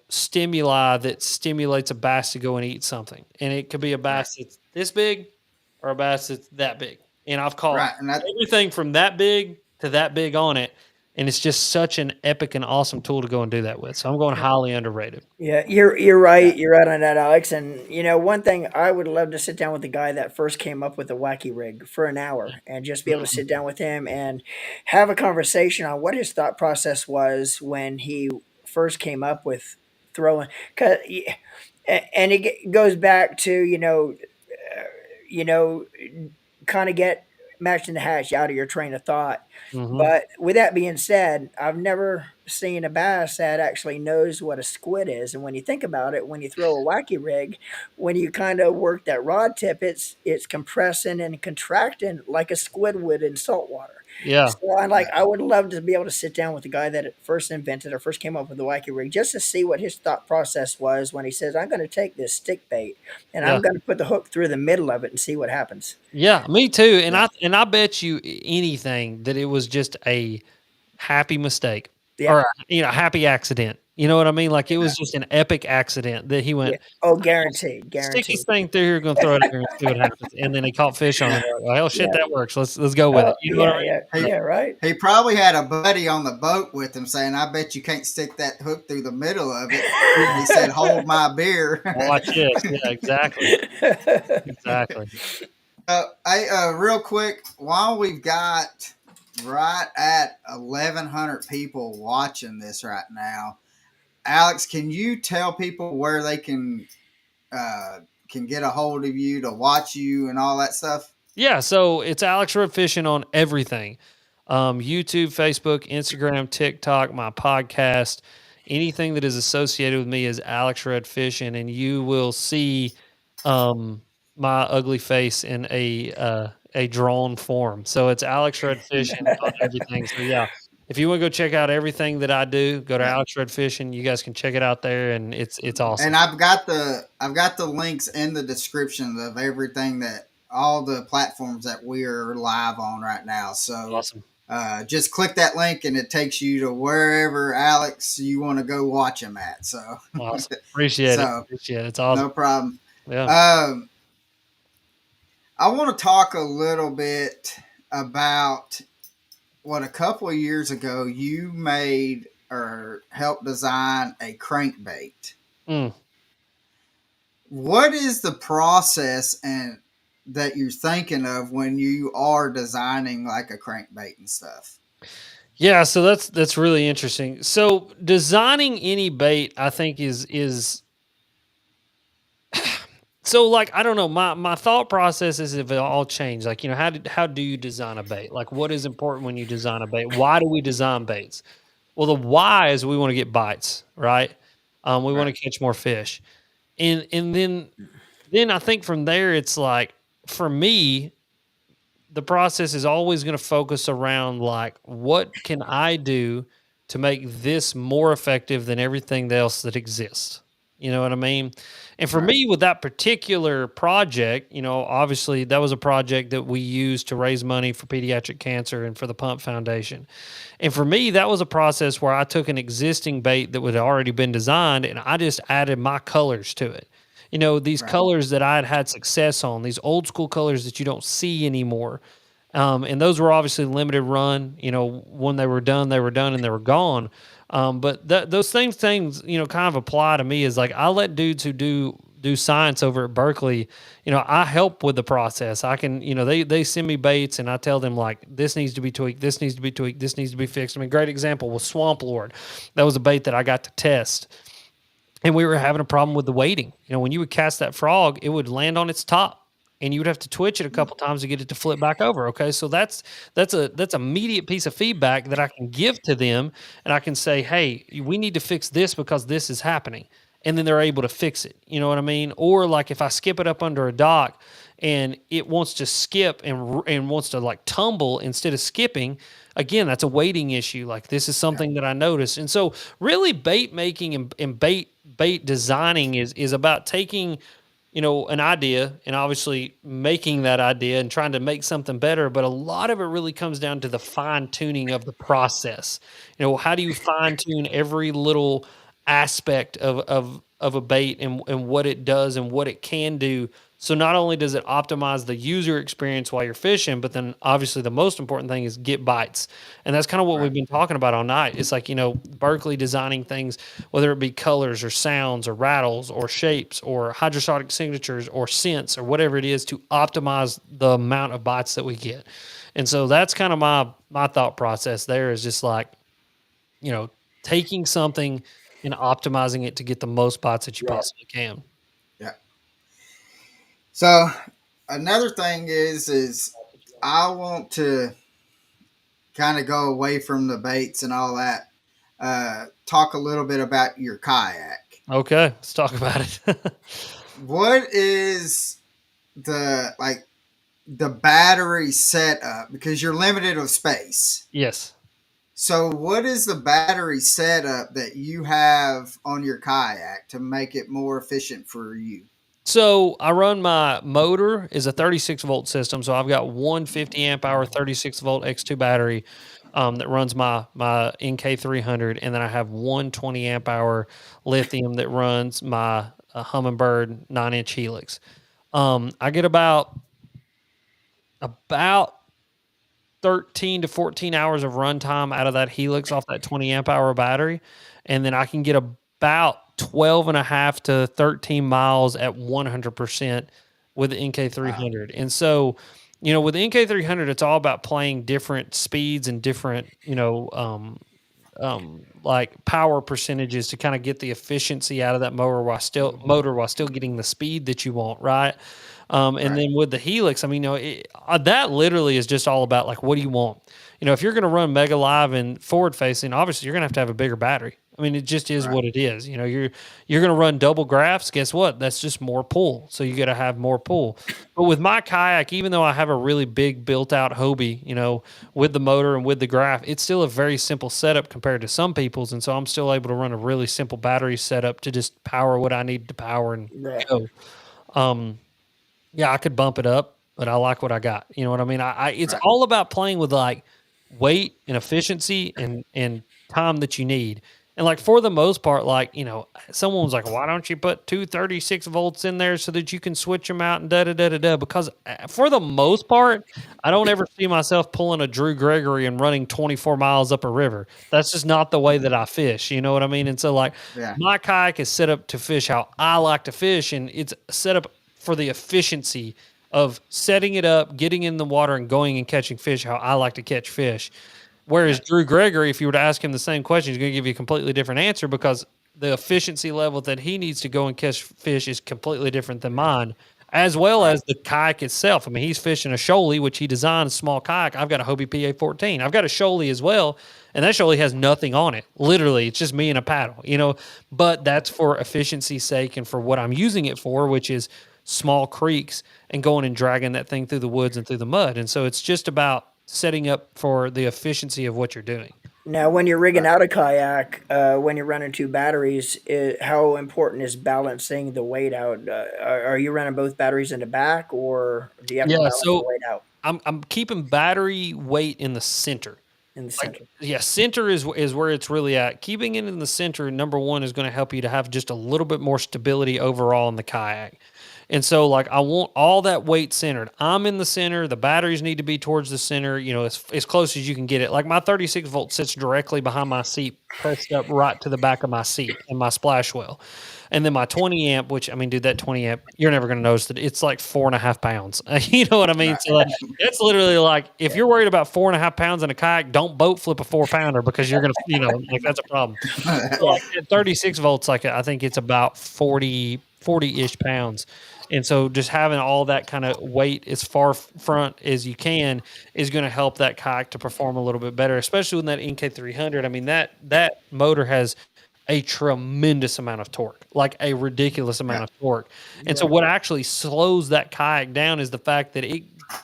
stimuli that stimulates a bass to go and eat something. And it could be a bass that's this big or a bass that's that big. And I've caught everything from that big to that big on it. And it's just such an epic and awesome tool to go and do that with. So I'm going highly underrated. Yeah, you're right. You're right on that, Alex. And one thing I would love to sit down with the guy that first came up with the wacky rig for an hour and just be able to sit down with him and have a conversation on what his thought process was when he first came up with throwing. And it goes back to kind of get matching the hatch out of your train of thought. Mhm. But with that being said, I've never seen a bass that actually knows what a squid is. And when you think about it, when you throw a wacky rig, when you kind of work that rod tip, it's compressing and contracting like a squid would in salt water. Yeah. So I would love to be able to sit down with the guy that first invented or first came up with the wacky rig just to see what his thought process was when he says, I'm going to take this stick bait and I'm going to put the hook through the middle of it and see what happens. Yeah, me too. And I bet you anything that it was just a happy mistake or happy accident. You know what I mean? Like it was just an epic accident that he went. Yeah. Oh, guaranteed. Stick this thing through here, going to throw it in here and see what happens. And then he caught fish on it. Like, well, shit, that works. Let's go with it. You know what I mean? Yeah, right. He probably had a buddy on the boat with him saying, I bet you can't stick that hook through the middle of it. And he said, hold my beer. Watch this. Yeah, exactly. Exactly. Real quick, while we've got right at 1,100 people watching this right now, Alex, can you tell people where they can get a hold of you to watch you and all that stuff? Yeah, so it's Alex Rudd Fishing on everything. YouTube, Facebook, Instagram, TikTok, my podcast, anything that is associated with me is Alex Rudd Fishing, and you will see my ugly face in a drawn form. So it's Alex Rudd Fishing on everything. So yeah, if you want to go check out everything that I do, go to Alex Rudd Fishing. You guys can check it out there, and it's awesome. And I've got the links in the description of everything that all the platforms that we're live on right now. So awesome. Just click that link, and it takes you to wherever Alex you want to go watch him at. So awesome. Appreciate it. It's awesome. No problem. Yeah. I want to talk a little bit about what a couple of years ago you made or help design a crankbait. Mm. What is the process and that you're thinking of when you are designing like a crankbait and stuff? Yeah, so that's really interesting. So designing any bait, I think is so like I don't know. My thought process is if it all changed. Like how do you design a bait? Like what is important when you design a bait? Why do we design baits? Well, the why is we want to get bites, right? We want Right. to catch more fish, and then I think from there it's like for me the process is always going to focus around like what can I do to make this more effective than everything else that exists. You know what I mean? And for Right. me with that particular project, obviously that was a project that we used to raise money for pediatric cancer and for the Pump Foundation. And for me that was a process where I took an existing bait that had already been designed and I just added my colors to it. These Right. colors that I had had success on, these old school colors that you don't see anymore. And those were obviously limited run. When they were done and they were gone. But those same things, kind of apply to me. Is like I let dudes who do science over at Berkeley. I help with the process. I can, they send me baits and I tell them like this needs to be tweaked, this needs to be tweaked, this needs to be fixed. I mean, great example was Swamp Lord. That was a bait that I got to test. And we were having a problem with the weighting. When you would cast that frog, it would land on its top, and you would have to twitch it a couple times to get it to flip back over. Okay, so that's immediate piece of feedback that I can give to them, and I can say, hey, we need to fix this because this is happening, and then they're able to fix it. You know what I mean? Or like if I skip it up under a dock and it wants to skip and wants to like tumble instead of skipping. Again, that's a weighting issue. Like this is something that I noticed. And so really bait making and bait designing is about taking, an idea and obviously making that idea and trying to make something better. But a lot of it really comes down to the fine tuning of the process. How do you fine tune every little aspect of a bait and what it does and what it can do. So not only does it optimize the user experience while you're fishing, but then obviously the most important thing is get bites. And that's kind of what Right. we've been talking about all night. It's like, Berkeley designing things, whether it be colors or sounds or rattles or shapes or hydrosonic signatures or scents or whatever it is to optimize the amount of bites that we get. And so that's kind of my thought process there is just like, taking something and optimizing it to get the most bites that you possibly can. Yeah. So another thing is I want to kind of go away from the baits and all that. Talk a little bit about your kayak. Okay, let's talk about it. What is the battery setup because you're limited of space? Yes. So what is the battery setup that you have on your kayak to make it more efficient for you? So I run my motor is a 36 volt system. So I've got one 50 amp hour 36 volt X2 battery that runs my NK300, and then I have one 20 amp hour lithium that runs my Humminbird 9-inch Helix. I get about 13 to 14 hours of runtime out of that Helix off that 20 amp hour battery. And then I can get about 12 and a half to 13 miles at 100% with the NK300. And so, with the NK300, it's all about playing different speeds and different, like power percentages to kind of get the efficiency out of that motor while still getting the speed that you want, right? And Right. then with the Helix, I mean, that literally is just all about like, what do you want? If you're going to run Mega Live and forward facing, obviously you're going to have a bigger battery. I mean, it just is Right. what it is. You're going to run double graphs. Guess what? That's just more pull. So you got to have more pull. But with my kayak, even though I have a really big built out Hobie, with the motor and with the graph, it's still a very simple setup compared to some people's. And so I'm still able to run a really simple battery setup to just power what I need to power and Right. go. Yeah, I could bump it up, but I like what I got. You know what I mean? It's Right. all about playing with like weight and efficiency and time that you need. And like for the most part, like, someone was like, why don't you put two 36 volts in there so that you can switch them out and da da da da da? Because for the most part, I don't ever see myself pulling a Drew Gregory and running 24 miles up a river. That's just not the way that I fish. You know what I mean? And so, like, Yeah. my kayak is set up to fish how I like to fish, and it's set up for the efficiency of setting it up, getting in the water, and going and catching fish how I like to catch fish. Whereas Drew Gregory, if you were to ask him the same question, he's going to give you a completely different answer because the efficiency level that he needs to go and catch fish is completely different than mine, as well as the kayak itself. I mean, he's fishing a Shoalie, which he designed a small kayak. I've got a Hobie PA-14. I've got a Shoalie as well, and that Shoalie has nothing on it. Literally, it's just me and a paddle, you know. But that's for efficiency's sake and for what I'm using it for, which is small creeks and going and dragging that thing through the woods and through the mud. And so it's just about setting up for the efficiency of what you're doing. Now, when you're rigging out a kayak, when you're running two batteries, how important is balancing the weight out? Are you running both batteries in the back, or do you have to Yeah, balance the so weight out I'm keeping battery weight in the center. in the center? Yeah, center is where it's really at. Keeping it in the center, number one, is going to help you to have just a little bit more stability overall in the kayak. And so, like, I want all that weight centered. I'm in the center. The batteries need to be towards the center, you know, as close as you can get it. Like, my 36 volt sits directly behind my seat, pressed up right to the back of my seat in my splash well. And then my 20 amp, which, I mean, dude, that 20 amp, you're never going to notice that it's like 4.5 pounds. You know what I mean? So, like, it's literally like, if you're worried about 4.5 pounds in a kayak, don't boat flip a 4-pounder because you're going to, you know, like, that's a problem. So, like, at 36 volts, like, I think it's about 40-ish pounds. And so just having all that kind of weight as far front as you can is going to help that kayak to perform a little bit better, especially with that NK300. I mean, that motor has a tremendous amount of torque, like a ridiculous amount of torque. And so what actually slows that kayak down is the fact that it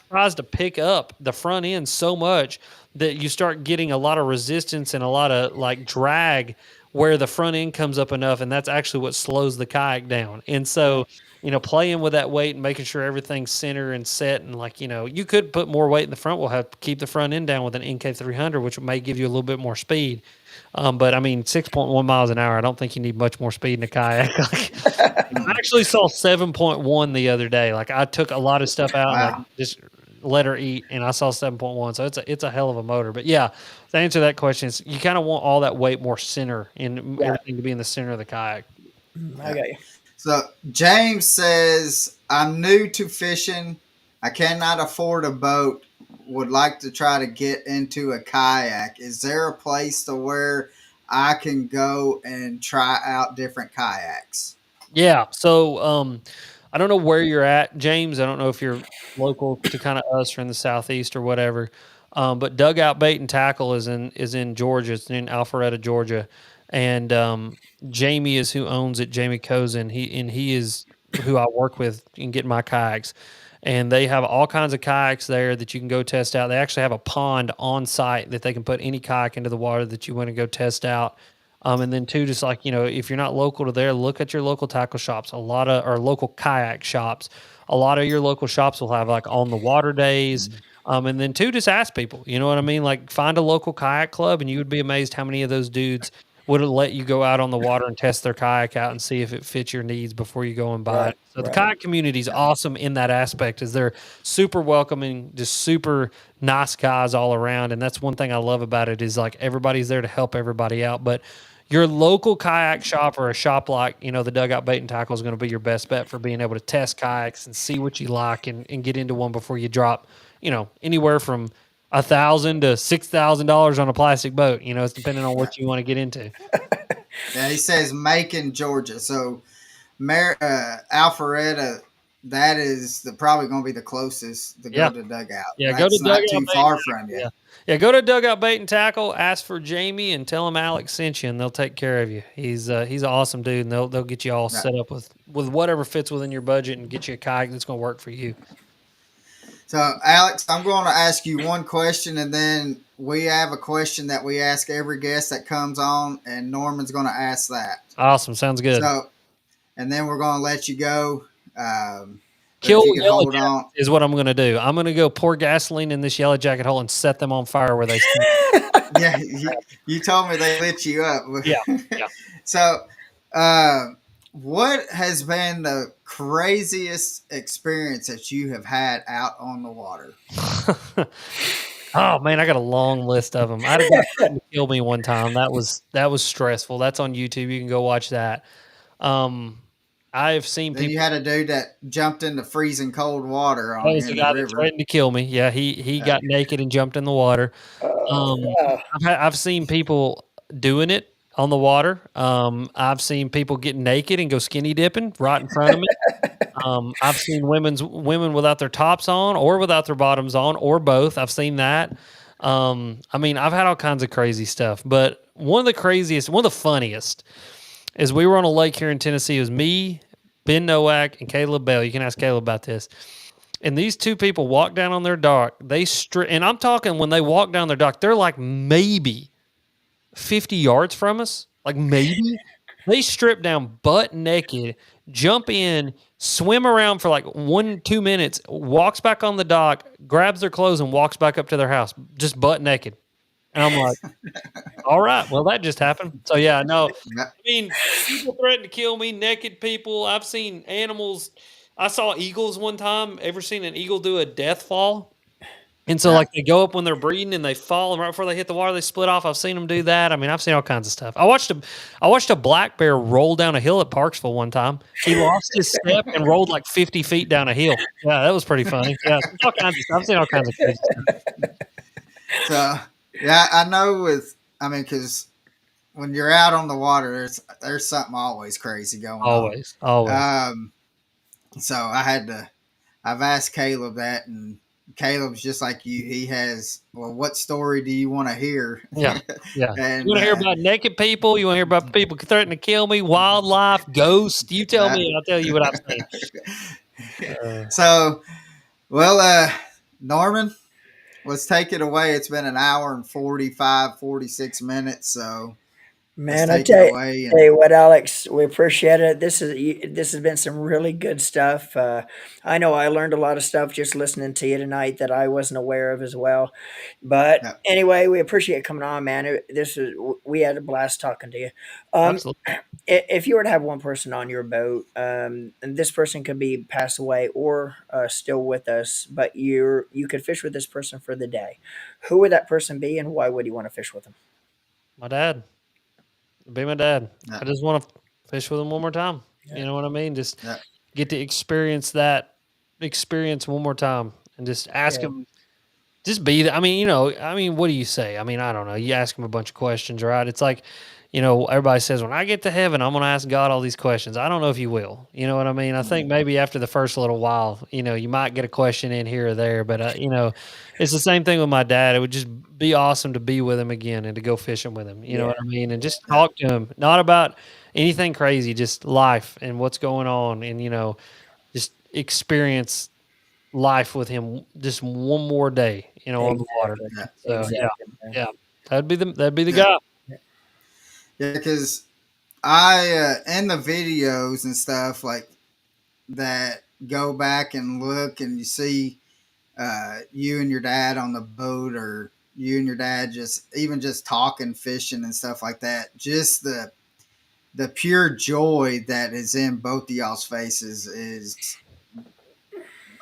tries to pick up the front end so much that you start getting a lot of resistance and a lot of like drag where the front end comes up enough, and that's actually what slows the kayak down. And so, you know, playing with that weight and making sure everything's center and set, and like, you know, you could put more weight in the front. We'll have to keep the front end down with an NK300, which may give you a little bit more speed. But I mean, 6.1 miles an hour, I don't think you need much more speed in a kayak. Like, I actually saw 7.1 the other day. Like, I took a lot of stuff out and like, just let her eat, and I saw 7.1. So it's a hell of a motor. But yeah, to answer that question, you kind of want all that weight more center and everything to be in the center of the kayak. I got you. So James says, I'm new to fishing. I cannot afford a boat. Would like to try to get into a kayak. Is there a place to where I can go and try out different kayaks? Yeah. So I don't know where you're at, James. I don't know if you're local to kind of us or in the southeast or whatever. But Dugout Bait and Tackle is in Georgia. It's in Alpharetta, Georgia. And Jamie is who owns it, Jamie Cozen. He is who I work with in getting my kayaks. And they have all kinds of kayaks there that you can go test out. They actually have a pond on site that they can put any kayak into the water that you want to go test out. And then too, just like, you know, if you're not local to there, look at your local tackle shops, or local kayak shops. A lot of your local shops will have like on the water days. And then too, just ask people, you know what I mean? Like, find a local kayak club, and you would be amazed how many of those dudes would let you go out on the water and test their kayak out and see if it fits your needs before you go and buy it. So the kayak community is awesome in that aspect, is they're super welcoming, just super nice guys all around. And that's one thing I love about it, is like everybody's there to help everybody out. But your local kayak shop, or a shop like, you know, the Dugout Bait and Tackle, is going to be your best bet for being able to test kayaks and see what you like and get into one before you drop, you know, anywhere from $1,000 to $6,000 on a plastic boat. You know, it's depending on what you want to get into. Yeah, he says Macon, Georgia. So Alpharetta, that is probably going to be the closest to go to Dugout. Yeah, That's go to not Dugout too Bait far and from you. Yeah, go to Dugout Bait and Tackle, ask for Jamie, and tell him Alex sent you, and they'll take care of you. He's an awesome dude, and they'll get you all set up with whatever fits within your budget and get you a kayak that's going to work for you. So, Alex, I'm going to ask you one question, and then we have a question that we ask every guest that comes on, and Norman's going to ask that. Awesome. Sounds good. So, and then we're going to let you go. Kill yellow jackets is what I'm going to do. I'm going to go pour gasoline in this yellow jacket hole and set them on fire where they stand. Yeah, you told me they lit you up. Yeah. So, what has been the craziest experience that you have had out on the water? Oh man, I got a long list of them. I had a guy threaten to kill me one time. That was stressful. That's on YouTube. You can go watch that. I've seen Then people. you had a dude that jumped into freezing cold water That on was you the in the guy that river. threatened to kill me. Yeah, he got naked and jumped in the water. Um, wow. I've seen people doing it on the water. I've seen people get naked and go skinny dipping right in front of me. I've seen women without their tops on or without their bottoms on or both. I've seen that. I mean, I've had all kinds of crazy stuff, but one of the funniest is we were on a lake here in Tennessee. It was me, Ben Nowak, and Caleb Bell. You can ask Caleb about this. And these two people walked down on their dock. And I'm talking when they walk down their dock, they're like maybe 50 yards from us, like maybe. They strip down butt naked, jump in, swim around for like 1-2 minutes, walks back on the dock, grabs their clothes, and walks back up to their house, just butt naked. And I'm like, all right, well, that just happened. So, yeah, no. I mean, people threaten to kill me, naked people. I've seen animals. I saw eagles one time. Ever seen an eagle do a death fall? And so, like, they go up when they're breeding and they fall, and right before they hit the water, they split off. I've seen them do that. I mean, I've seen all kinds of stuff. I watched a black bear roll down a hill at Parksville one time. He lost his step and rolled like 50 feet down a hill. Yeah, that was pretty funny. Yeah, all kinds of stuff. I've seen all kinds of crazy stuff. So yeah, I know. Because when you're out on the water, there's something always crazy going on. Always. So I've asked Caleb that, and Caleb's just like you. He has, well, what story do you want to hear? Yeah. And, you want to hear about naked people? You want to hear about people threatening to kill me? Wildlife, ghosts? You tell me, and I'll tell you what I've seen. So, Norman, let's take it away. It's been an hour and 46 minutes. So, Man, I tell you what, Alex, we appreciate it. This has been some really good stuff. I know I learned a lot of stuff just listening to you tonight that I wasn't aware of as well. But anyway, we appreciate coming on, man. We had a blast talking to you. Absolutely. If you were to have one person on your boat, and this person could be passed away or still with us, but you could fish with this person for the day, who would that person be, and why would you want to fish with them? My dad. Be my dad. Yeah. I just want to fish with him one more time. Yeah. You know what I mean? Just get to experience one more time, and just ask him. Just be there. I mean, what do you say? I mean, I don't know. You ask him a bunch of questions, right? It's like, everybody says, when I get to heaven, I'm going to ask God all these questions. I don't know if you will. You know what I mean? I think maybe after the first little while, you might get a question in here or there. But, it's the same thing with my dad. It would just be awesome to be with him again and to go fishing with him. You know what I mean? And just talk to him. Not about anything crazy, just life and what's going on. And, just experience life with him just one more day, on the water. So, yeah. That'd be the guy. Yeah, because I in the videos and stuff like that, go back and look, and you see you and your dad on the boat, or you and your dad just talking, fishing and stuff like that. Just the pure joy that is in both of y'all's faces is,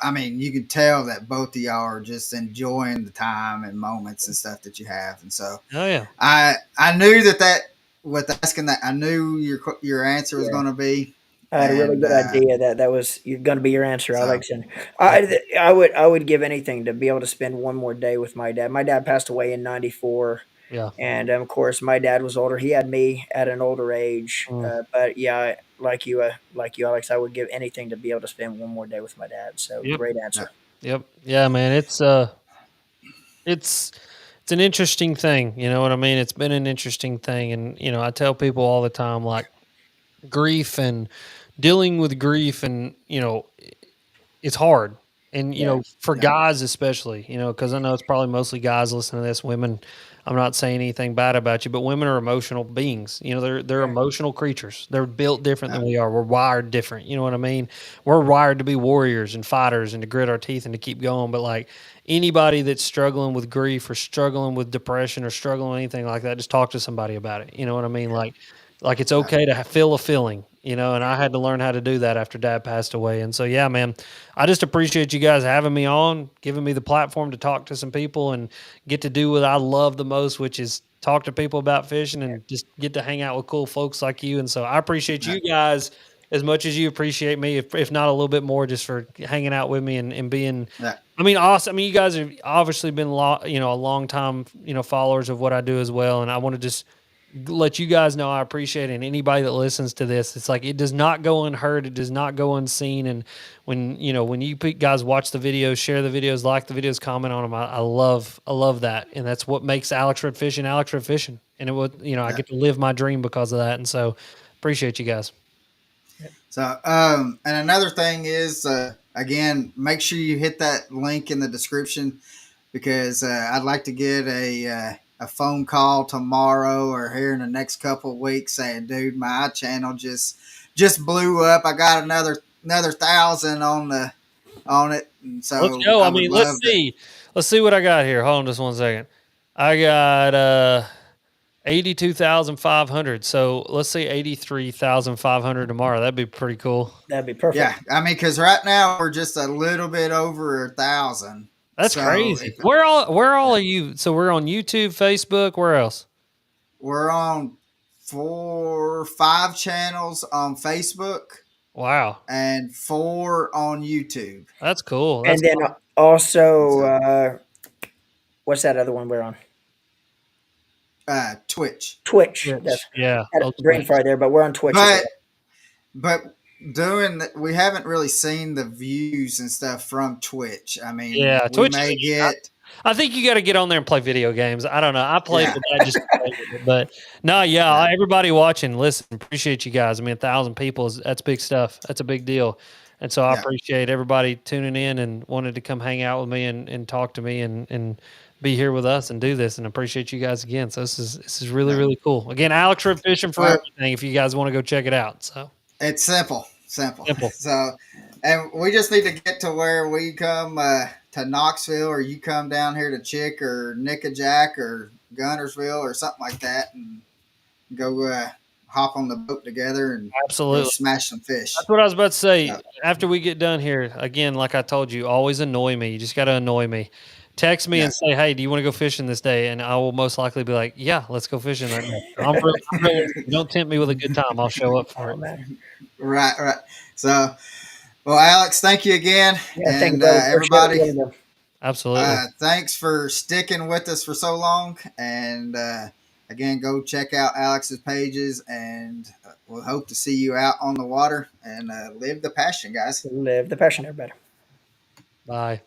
I mean, you can tell that both of y'all are just enjoying the time and moments and stuff that you have. And so, I knew that with asking that, I knew your answer was going to be. I had a really good idea that was going to be your answer, Alex. And I would give anything to be able to spend one more day with my dad. My dad passed away in '94. Yeah. And of course, my dad was older. He had me at an older age. But yeah, like you, Alex, I would give anything to be able to spend one more day with my dad. So great answer. Yep. Yeah, man. It's an interesting thing. You know what I mean? It's been an interesting thing. And, I tell people all the time, like, grief and dealing with grief, and, it's hard. And, for guys especially, because I know it's probably mostly guys listening to this. Women, I'm not saying anything bad about you, but women are emotional beings. They're emotional creatures. They're built different than we are. We're wired different. You know what I mean? We're wired to be warriors and fighters and to grit our teeth and to keep going. But like anybody that's struggling with grief or struggling with depression or struggling with anything like that, just talk to somebody about it. You know what I mean? Like it's okay to feel a feeling. and I had to learn how to do that after Dad passed away. And so, yeah, man, I just appreciate you guys having me on, giving me the platform to talk to some people and get to do what I love the most, which is talk to people about fishing and just get to hang out with cool folks like you. And so I appreciate you guys as much as you appreciate me, if not a little bit more, just for hanging out with me and being, awesome. I mean, you guys have obviously been, a long time, followers of what I do as well. And I want to just let you guys know I appreciate it. And anybody that listens to this, it's like, it does not go unheard. It does not go unseen. And when you guys watch the videos, share the videos, like the videos, comment on them, I love that. And that's what makes Alex Red Fishing. And I get to live my dream because of that. And so appreciate you guys. So, and another thing is, again, make sure you hit that link in the description, because I'd like to get a phone call tomorrow or here in the next couple of weeks saying, dude, my channel just blew up. I got another 1,000 on it. And so let's go. Let's see what I got here. Hold on just one second. I got 82,500. So let's say 83,500 tomorrow. That'd be pretty cool. That'd be perfect. Yeah, I mean, because right now we're just a little bit over 1,000. That's crazy. Where all are you? So we're on YouTube, Facebook. Where else? We're on 4 or 5 channels on Facebook. Wow. And 4 on YouTube. That's cool. And then also, what's that other one we're on? Twitch. Yeah. Brain fry there, but we're on Twitch. But we haven't really seen the views and stuff from Twitch. I mean, yeah, Twitch may get. I think you got to get on there and play video games. I don't know. I played, but I just played it. But no, everybody watching, listen, appreciate you guys. I mean, 1,000 people that's big stuff. That's a big deal. And so I appreciate everybody tuning in and wanted to come hang out with me and talk to me and be here with us and do this, and appreciate you guys again. So this is really, really cool. Again, Alex Red Fishing for everything. If you guys want to go check it out. So it's simple. So, and we just need to get to where we come to Knoxville, or you come down here to Chick or Nickajack or Guntersville or something like that, and go hop on the boat together and absolutely smash some fish. That's what I was about to say. After we get done here, again, like I told you, always annoy me. You just got to annoy me. Text me and say, hey, do you want to go fishing this day? And I will most likely be like, yeah, let's go fishing that day. I'm really, don't tempt me with a good time. I'll show up for it. Right. So, well, Alex, thank you again. Yeah, and everybody, absolutely. Thanks for sticking with us for so long. And again, go check out Alex's pages, and we'll hope to see you out on the water, and live the passion, guys. Live the passion, everybody. Bye.